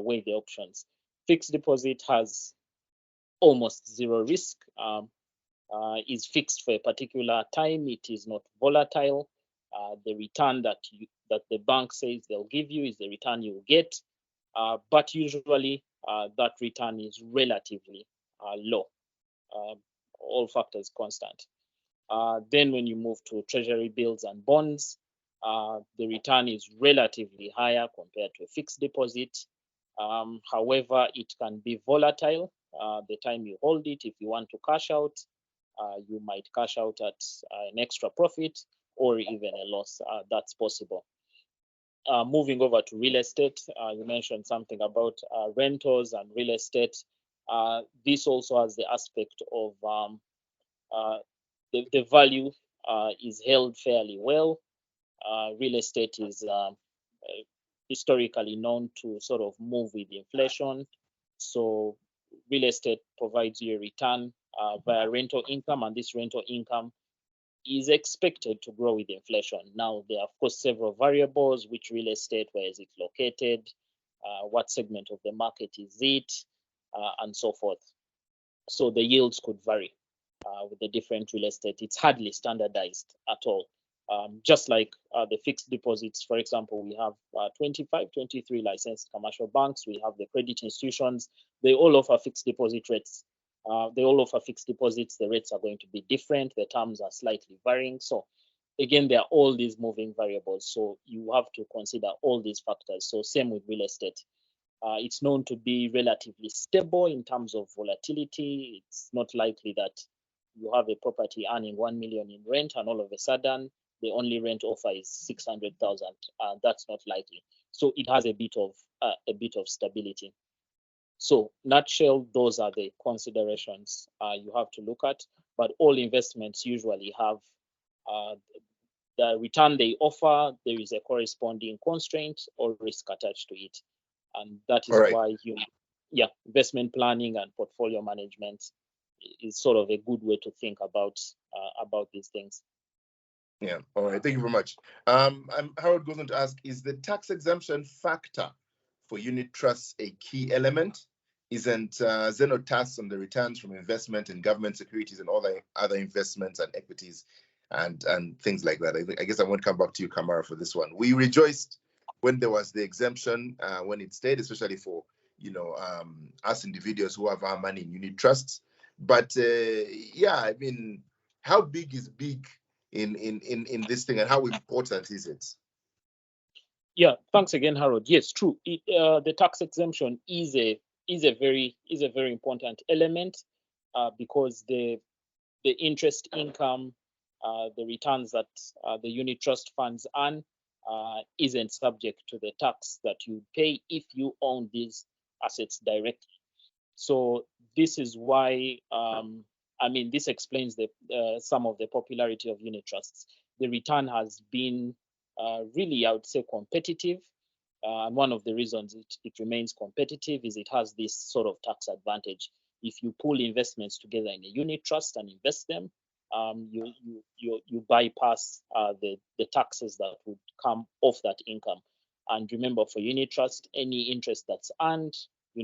weigh the options. Fixed deposit has almost zero risk, is fixed for a particular time. It is not volatile. The return that the bank says they'll give you is the return you will get, but usually that return is relatively low, all factors constant. Then when you move to treasury bills and bonds, the return is relatively higher compared to a fixed deposit. However, it can be volatile the time you hold it. If you want to cash out, you might cash out at an extra profit or even a loss. That's possible. Moving over to real estate, you mentioned something about rentals and real estate. This also has the aspect of the value is held fairly well. Real estate is historically known to sort of move with inflation. So real estate provides you a return via rental income, and this rental income is expected to grow with inflation. Now, there are, of course, several variables: which real estate, where is it located, what segment of the market is it, and so forth. So the yields could vary with the different real estate. It's hardly standardized at all. Just like the fixed deposits, for example, we have 25, 23 licensed commercial banks. We have the credit institutions. They all offer fixed deposit rates. They all offer fixed deposits. The rates are going to be different. The terms are slightly varying. So again, there are all these moving variables. So you have to consider all these factors. So same with real estate. It's known to be relatively stable in terms of volatility. It's not likely that you have a property earning 1 million in rent and all of a sudden the only rent offer is 600,000. That's not likely. So it has a bit of stability. So, nutshell, those are the considerations you have to look at. But all investments usually have the return they offer. There is a corresponding constraint or risk attached to it, and that is why investment planning and portfolio management is sort of a good way to think about these things. Yeah. All right. Thank you very much. Harold goes on to ask: is the tax exemption factor for unit trusts a key element? Isn't Zeno taxed on the returns from investment in government securities and all the other investments and equities and things like that? I guess I won't come back to you, Kamara, for this one. We rejoiced when there was the exemption, when it stayed, especially for us individuals who have our money in unit trusts. But I mean, how big is big in this thing, and how important is it? Yeah, thanks again, Harold. Yes, true. The tax exemption is a very important element because the interest income, the returns that the unit trust funds earn isn't subject to the tax that you pay if you own these assets directly. So this is why this explains some of the popularity of unit trusts. The return has been really, I would say, competitive. And one of the reasons it remains competitive is it has this sort of tax advantage. If you pull investments together in a unit trust and invest them, you bypass the taxes that would come off that income. And remember, for unit trust, any interest that's earned,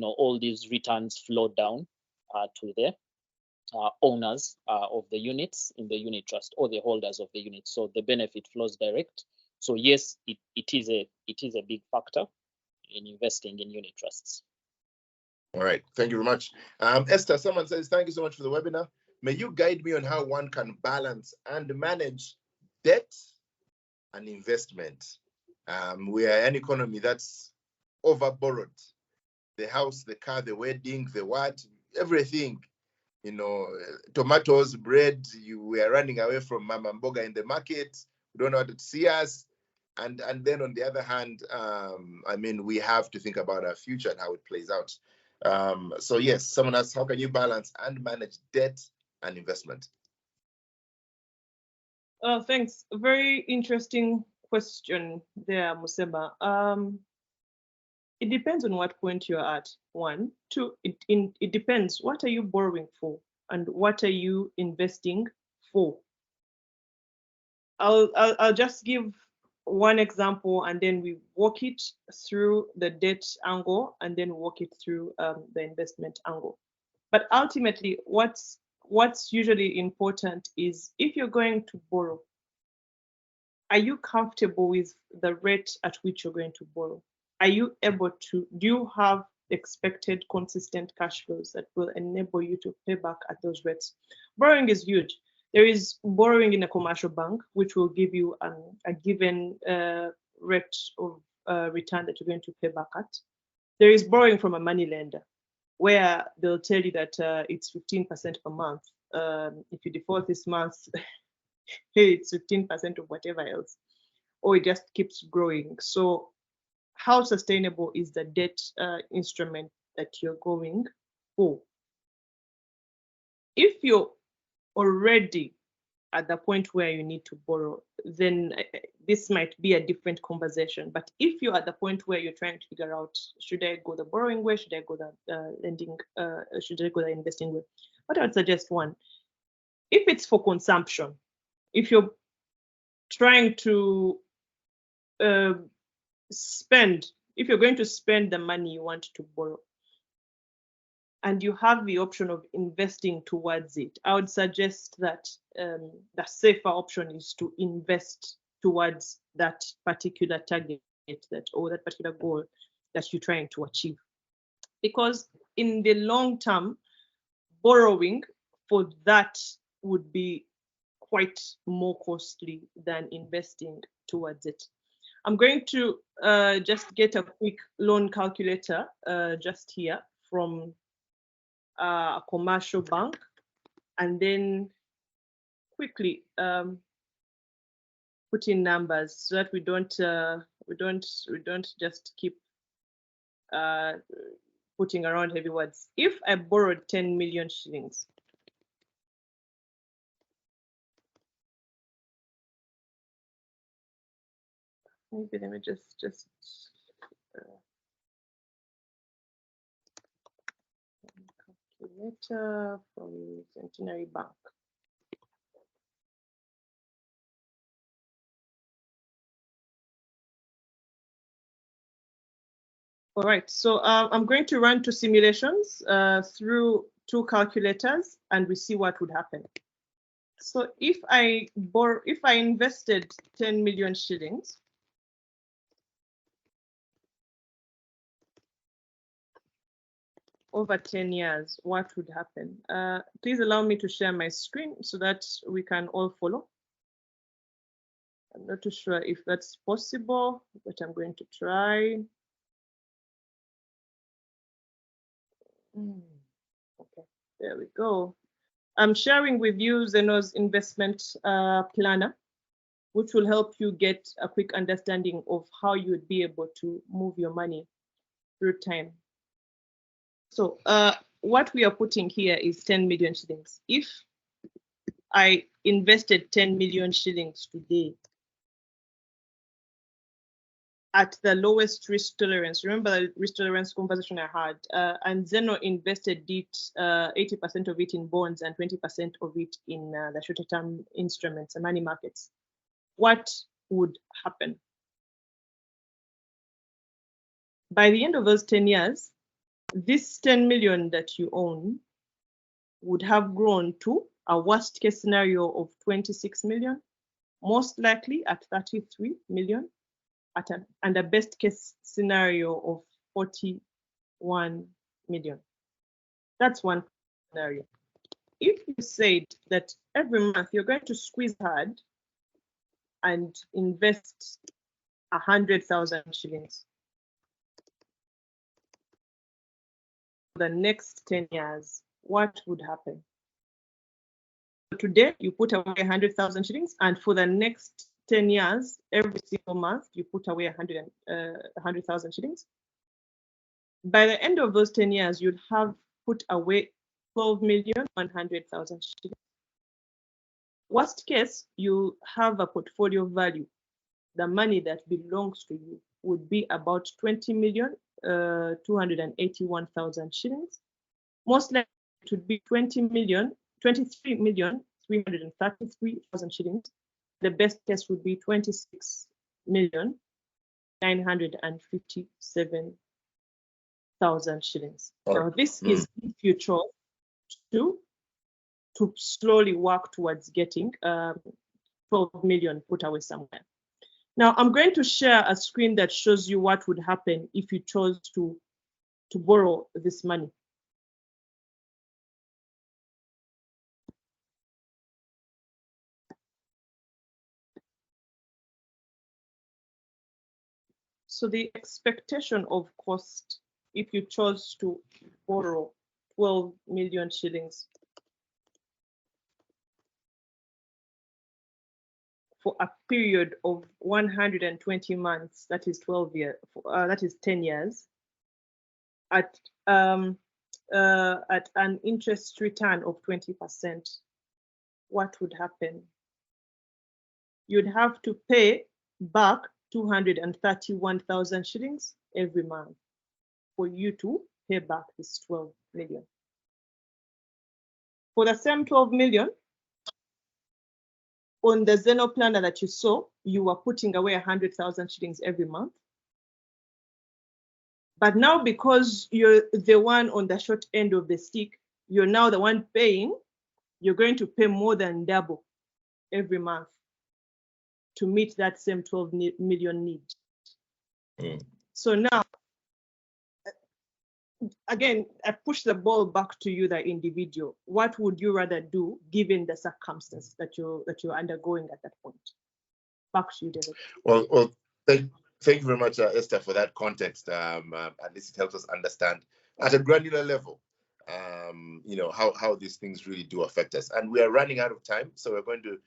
all these returns flow down to the owners of the units in the unit trust or the holders of the units. So the benefit flows direct. So yes, it is a big factor in investing in unit trusts. All right, thank you very much. Esther, someone says, thank you so much for the webinar. May you guide me on how one can balance and manage debt and investment. We are an economy that's over borrowed. The house, the car, the wedding, the what, everything. Tomatoes, bread, we are running away from Mama Mboga in the market. We don't know how to see us. And then on the other hand, we have to think about our future and how it plays out. So yes, someone asks, how can you balance and manage debt and investment? Thanks. A very interesting question there, Museba. It depends on what point you're at. 1, 2, it depends. What are you borrowing for, and what are you investing for? I'll just give one example, and then we walk it through the debt angle, and then walk it through the investment angle. But ultimately, what's usually important is, if you're going to borrow, are you comfortable with the rate at which you're going to borrow? Are you able to, do you have expected consistent cash flows that will enable you to pay back at those rates? Borrowing is huge. There is borrowing in a commercial bank, which will give you a given rate of return that you're going to pay back at. There is borrowing from a money lender, where they'll tell you that it's 15% per month. If you default this month, it's 15% of whatever else, or it just keeps growing. So how sustainable is the debt instrument that you're going for? If you're already at the point where you need to borrow, then this might be a different conversation. But if you're at the point where you're trying to figure out, should I go the borrowing way, should I go the lending, should I go the investing way? What I would suggest, 1, if it's for consumption, if you're trying to spend, if you're going to spend the money you want to borrow, and you have the option of investing towards it, I would suggest that the safer option is to invest towards that particular target, or that particular goal that you're trying to achieve. Because in the long term, borrowing for that would be quite more costly than investing towards it. I'm going to just get a quick loan calculator just here from a commercial bank, and then quickly put in numbers so that we don't just keep putting around heavy words. If I borrowed 10 million shillings, maybe let me just calculator from Centenary Bank. All right, so I'm going to run two simulations through two calculators, and we see what would happen. So if I invested 10 million shillings, over 10 years, what would happen? Please allow me to share my screen so that we can all follow. I'm not too sure if that's possible, but I'm going to try. Okay, there we go. I'm sharing with you Zeno's investment planner, which will help you get a quick understanding of how you would be able to move your money through time. So what we are putting here is 10 million shillings. If I invested 10 million shillings today at the lowest risk tolerance, remember the risk tolerance conversation I had, and Zeno invested it 80% of it in bonds and 20% of it in the shorter term instruments and money markets, what would happen? By the end of those 10 years, this 10 million that you own would have grown to a worst case scenario of 26 million, most likely at 33 million, and a best case scenario of 41 million. That's one scenario. If you said that every month you're going to squeeze hard and invest 100,000 shillings for the next 10 years, what would happen? Today, you put away 100,000 shillings, and for the next 10 years, every single month, you put away 100,000 shillings. By the end of those 10 years, you'd have put away 12,100,000 shillings. Worst case, you have a portfolio value. The money that belongs to you would be about 20,281,000 shillings. Most likely, it would be 23,333,000 shillings. The best case would be 26,957,000 shillings. So this is if you chose to slowly work towards getting 12 million put away somewhere. Now I'm going to share a screen that shows you what would happen if you chose to borrow this money. So the expectation of cost, if you chose to borrow 12 million shillings for a period of 120 months, that is 12 years, that is 10 years, at an interest return of 20%, what would happen? You'd have to pay back 231,000 shillings every month for you to pay back this 12 million. For the same 12 million, on the Zeno planner that you saw, you were putting away 100,000 shillings every month. But now, because you're the one on the short end of the stick, you're now the one paying, you're going to pay more than double every month to meet that same 12 million need. So now, again, I push the ball back to you, the individual. What would you rather do given the circumstance that you're undergoing at that point? Back to you, David. Well, Thank you very much, Esther, for that context. At least it helps us understand at a granular level, how these things really do affect us. And we are running out of time, so we're going to,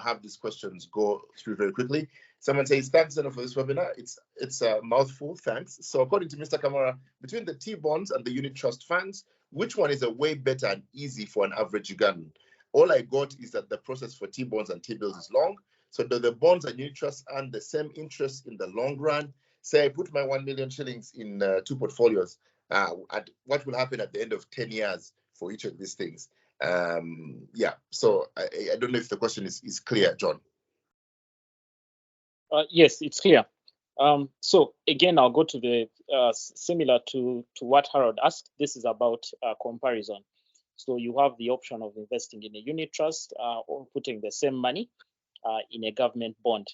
have these questions go through very quickly. Someone says, thanks, Zeno, for this webinar. It's a mouthful, thanks. So according to Mr. Kamara, between the T-bonds and the unit trust funds, which one is a way better and easy for an average Ugandan? All I got is that the process for T-bonds and T-bills is long. So do the bonds and unit trusts earn the same interest in the long run? Say I put my 1 million shillings in 2 portfolios. What will happen at the end of 10 years for each of these things? So I don't know if the question is clear, John. Yes, it's clear. So again, I'll go to the similar to what Harold asked. This is about comparison. So you have the option of investing in a unit trust or putting the same money in a government bond.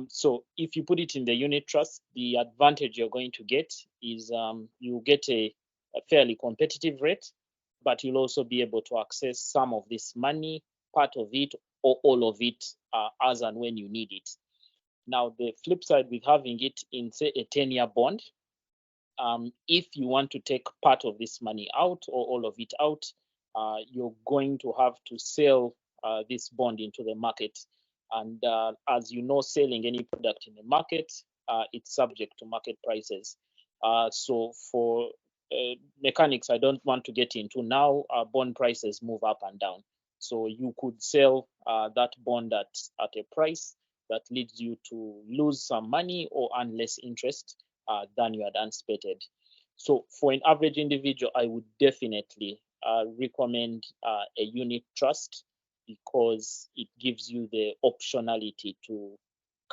So if you put it in the unit trust, the advantage you're going to get is you get a fairly competitive rate, but you'll also be able to access some of this money, part of it, or all of it as and when you need it. Now, the flip side with having it in, say, a 10-year bond, if you want to take part of this money out or all of it out, you're going to have to sell this bond into the market. And as you know, selling any product in the market, it's subject to market prices. So for mechanics, I don't want to get into now, bond prices move up and down. So you could sell that bond at a price that leads you to lose some money or earn less interest than you had anticipated. So for an average individual, I would definitely recommend a unit trust, because it gives you the optionality to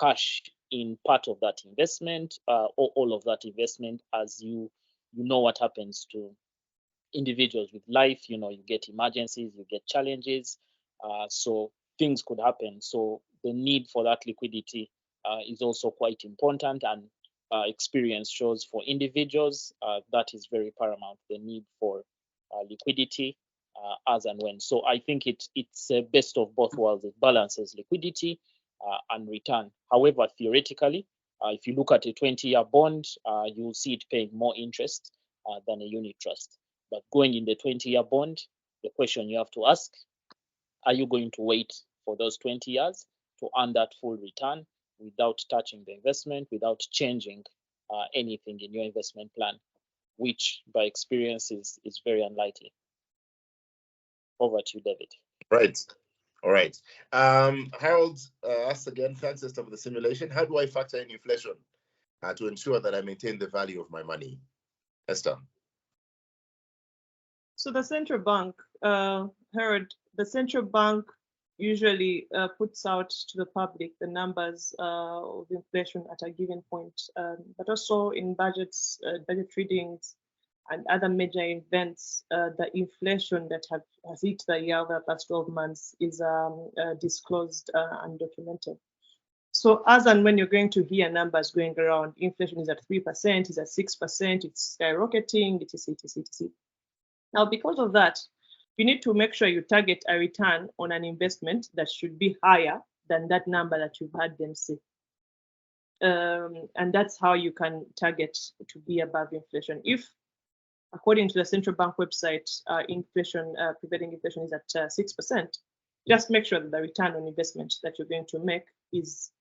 cash in part of that investment or all of that investment, as you know what happens to individuals with life. You get emergencies, you get challenges, so things could happen. So the need for that liquidity is also quite important, and experience shows for individuals that is very paramount, the need for liquidity as and when. So I think it's a best of both worlds. It balances liquidity and return. However, theoretically, if you look at a 20-year bond, you'll see it paying more interest than a unit trust. But going in the 20-year bond, the question you have to ask, are you going to wait for those 20 years to earn that full return without touching the investment, without changing anything in your investment plan, which by experience is very unlikely. Over to you, David. Right. All right. Harold asks again, thanks, Esther, for the simulation. How do I factor in inflation to ensure that I maintain the value of my money? Esther. So the central bank, Harold, the central bank usually puts out to the public the numbers of inflation at a given point, but also in budgets, budget readings, and other major events, the inflation that has hit the year over the past 12 months is disclosed and documented. So as and when you're going to hear numbers going around, inflation is at 3%, is at 6%, it's skyrocketing, etc. Now, because of that, you need to make sure you target a return on an investment that should be higher than that number that you've had them say. And that's how you can target to be above inflation. If, according to the central bank website, prevailing inflation is at 6%, just make sure that the return on investment that you're going to make is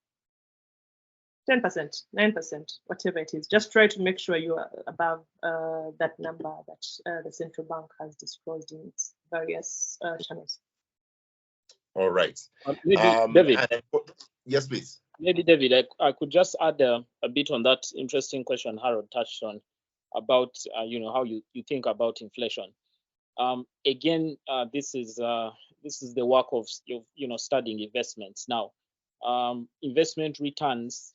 10%, 9%, whatever it is. Just try to make sure you are above that number that the central bank has disclosed in its various channels. All right. David. Yes, please. Maybe, David, I could just add a bit on that interesting question Harold touched on about how you think about inflation. Again, this is the work of studying investments. Now, investment returns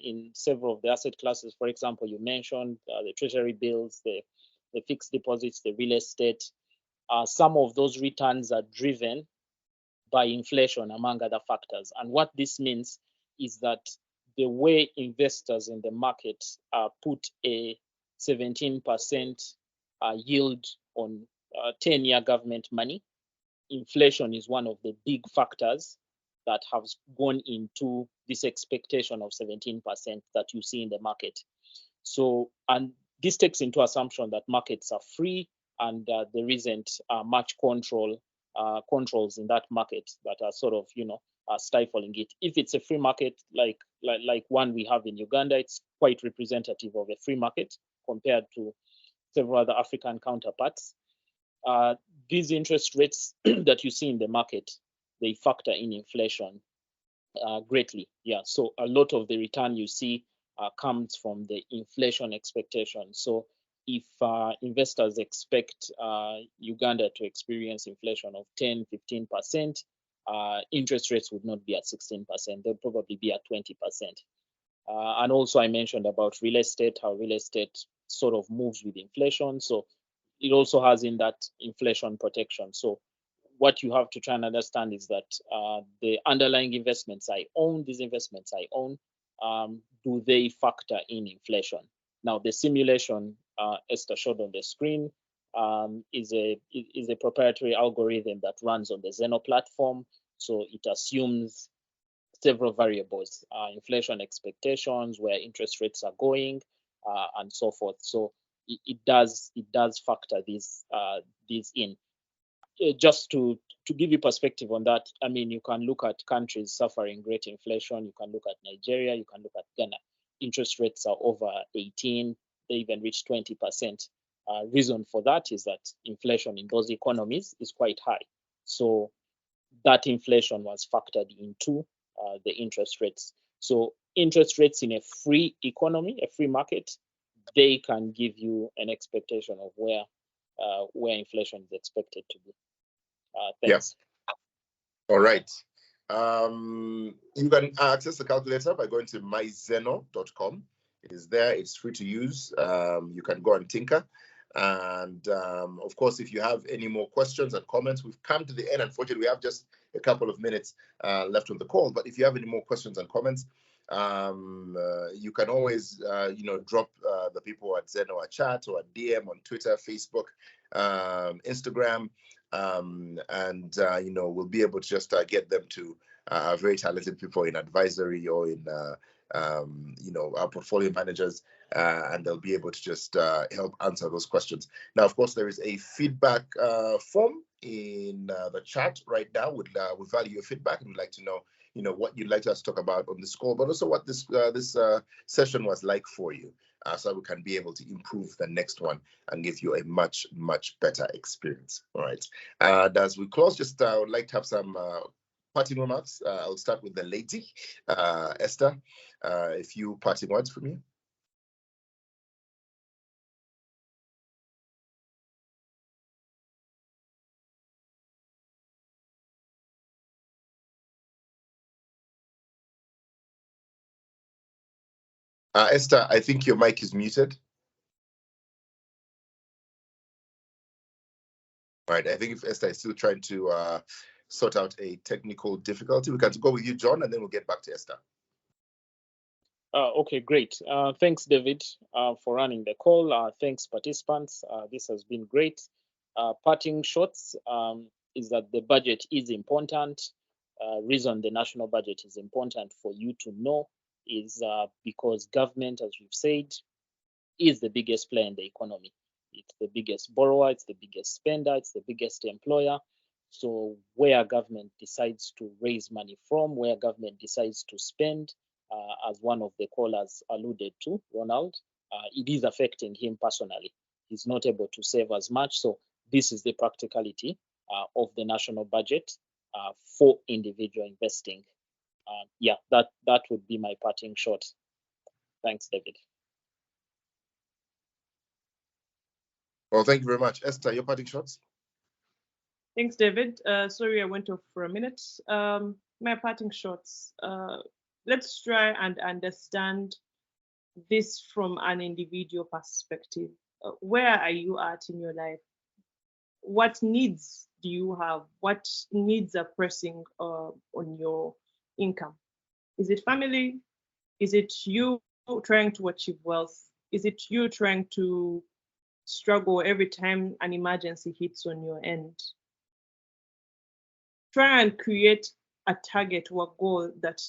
in several of the asset classes, for example, you mentioned the treasury bills, the fixed deposits, the real estate. Some of those returns are driven by inflation, among other factors. And what this means is that the way investors in the market put a 17% yield on 10-year government money, inflation is one of the big factors that have gone into this expectation of 17% that you see in the market. So, and this takes into assumption that markets are free and there isn't much controls in that market that are sort of, stifling it. If it's a free market like one we have in Uganda, it's quite representative of a free market compared to several other African counterparts. These interest rates that you see in the market, they factor in inflation greatly. Yeah, so a lot of the return you see comes from the inflation expectation. So if investors expect Uganda to experience inflation of 10, 15%, interest rates would not be at 16%, they'll probably be at 20%. And also I mentioned about real estate, how real estate sort of moves with inflation. So it also has in that inflation protection. So what you have to try and understand is that the underlying investments I own, these investments I own, do they factor in inflation? Now, the simulation Esther showed on the screen is a proprietary algorithm that runs on the Zeno platform. So it assumes several variables, inflation expectations, where interest rates are going, and so forth. So it does factor these in. Just to give you perspective on that, I mean, you can look at countries suffering great inflation. You can look at Nigeria. You can look at Ghana. Interest rates are over 18. They even reach 20%. Reason for that is that inflation in those economies is quite high. So that inflation was factored into the interest rates. So interest rates in a free economy, a free market, they can give you an expectation of where inflation is expected to be. Thanks. Yeah. All right. You can access the calculator by going to myzeno.com. It is there. It's free to use. You can go and tinker. And of course, if you have any more questions and comments, we've come to the end. Unfortunately, we have just a couple of minutes left on the call. But if you have any more questions and comments, you can always, drop the people at Zeno a chat or a DM on Twitter, Facebook, Instagram. We'll be able to just get them to very talented people in advisory or in our portfolio managers, and they'll be able to just help answer those questions. Now, of course, there is a feedback form in the chat right now. We value your feedback and we'd like to know, what you'd like us to talk about on this call, but also what this session was like for you, so we can be able to improve the next one and give you a much, much better experience. All right. And as we close, just I would like to have some parting remarks. I'll start with the lady, Esther. A few parting words from you. Esther, I think your mic is muted. All right, I think if Esther is still trying to sort out a technical difficulty, we can go with you, John, and then we'll get back to Esther. Okay, great. Thanks, David, for running the call. Thanks, participants. This has been great. Parting shots is that the budget is important. Reason the national budget is important for you to know is because government, as we've said, is the biggest player in the economy. It's the biggest borrower, it's the biggest spender, it's the biggest employer. So where government decides to raise money from, where government decides to spend, as one of the callers alluded to, Ronald, it is affecting him personally. He's not able to save as much. So this is the practicality of the national budget for individual investing. That would be my parting shot. Thanks, David. Well, thank you very much. Esther, your parting shots? Thanks, David. Sorry, I went off for a minute. My parting shots. Let's try and understand this from an individual perspective. Where are you at in your life? What needs do you have? What needs are pressing on your income? Is it family? Is it you trying to achieve wealth? Is it you trying to struggle every time an emergency hits on your end? Try and create a target or a goal that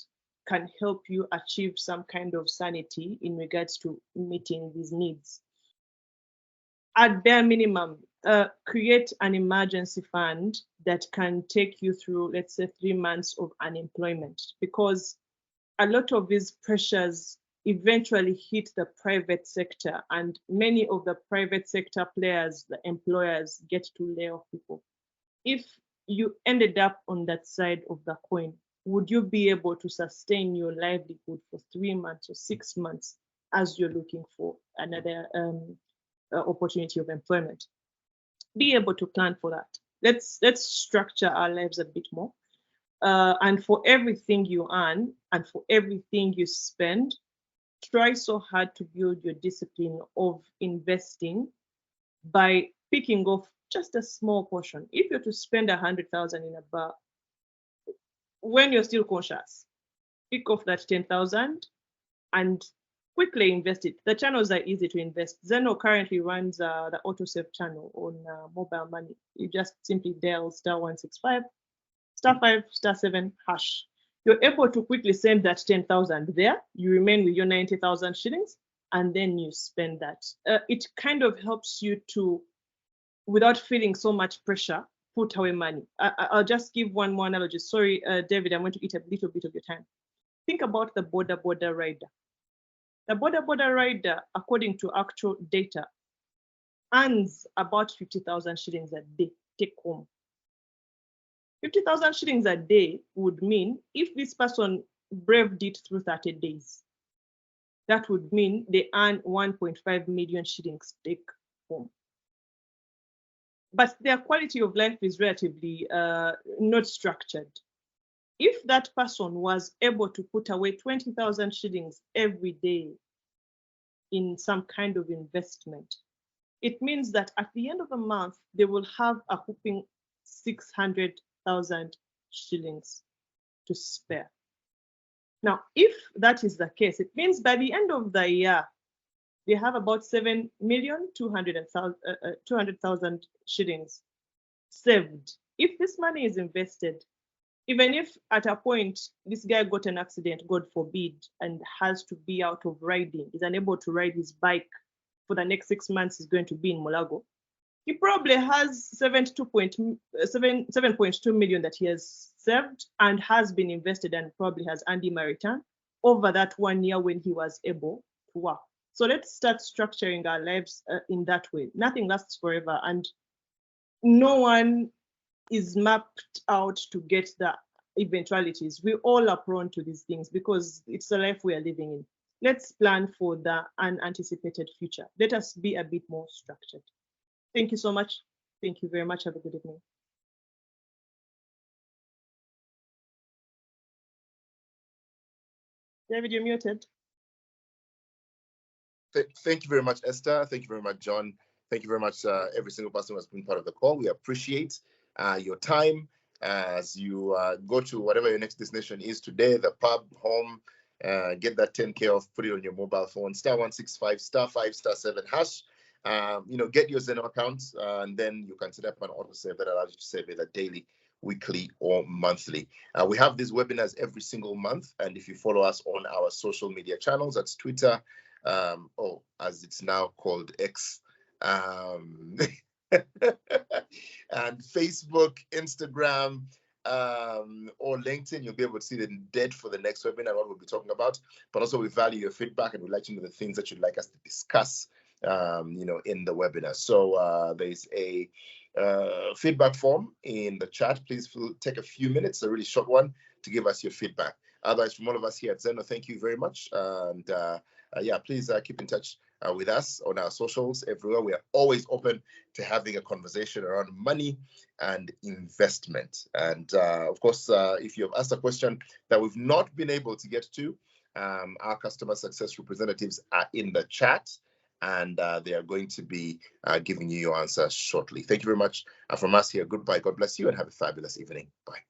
can help you achieve some kind of sanity in regards to meeting these needs. At bare minimum, create an emergency fund that can take you through, let's say, 3 months of unemployment, because a lot of these pressures eventually hit the private sector, and many of the private sector players, the employers, get to lay off people. If you ended up on that side of the coin, would you be able to sustain your livelihood for 3 months or 6 months as you're looking for another opportunity of employment? Be able to plan for that. Let's structure our lives a bit more. And for everything you earn and for everything you spend, try so hard to build your discipline of investing by picking off just a small portion. If you're to spend 100,000 in a bar, when you're still conscious, pick off that 10,000 and quickly invest it. The channels are easy to invest. Zeno currently runs the autosave channel on mobile money. You just simply dial *165, *5, *7 hash. You're able to quickly send that 10,000 there. You remain with your 90,000 shillings, and then you spend that. It kind of helps you to, without feeling so much pressure, put away money. I'll just give one more analogy. Sorry, David, I'm going to eat a little bit of your time. Think about the border rider. The border rider, according to actual data, earns about 50,000 shillings a day take home. 50,000 shillings a day would mean if this person braved it through 30 days, that would mean they earn 1.5 million shillings take home. But their quality of life is relatively not structured. If that person was able to put away 20,000 shillings every day in some kind of investment, it means that at the end of the month, they will have a whopping 600,000 shillings to spare. Now, if that is the case, it means by the end of the year, they have about 7,200,000 shillings saved. If this money is invested, even if at a point this guy got an accident, God forbid, and has to be out of riding, is unable to ride his bike for the next 6 months, he's going to be in Mulago, he probably has 7.2 million that he has saved and has been invested and probably has earned him a return over that 1 year when he was able to work. So let's start structuring our lives in that way. Nothing lasts forever, and no one is mapped out to get the eventualities. We all are prone to these things because it's the life we are living in. Let's plan for the unanticipated future. Let us be a bit more structured. Thank you so much. Thank you very much. Have a good evening. David, you're muted. Thank you very much, Esther. Thank you very much, John. Thank you very much, every single person who has been part of the call. We appreciate your time as you go to whatever your next destination is today, the pub, home, get that 10K off, put it on your mobile phone, *165, *5, *7 hash. Get your Zeno account, and then you can set up an auto save that allows you to save either daily, weekly, or monthly. We have these webinars every single month, and if you follow us on our social media channels, that's Twitter, as it's now called X, and Facebook, Instagram, or LinkedIn, you'll be able to see the date for the next webinar, what we'll be talking about. But also, we value your feedback and we'd like to know the things that you'd like us to discuss in the webinar. So there's a feedback form in the chat. Please take a few minutes, a really short one, to give us your feedback. Otherwise, from all of us here at Zeno, thank you very much. And please keep in touch with us on our socials everywhere. We are always open to having a conversation around money and investment. And of course, if you have asked a question that we've not been able to get to, our customer success representatives are in the chat, and they are going to be giving you your answer shortly. Thank you very much from us here. Goodbye. God bless you, and have a fabulous evening. Bye.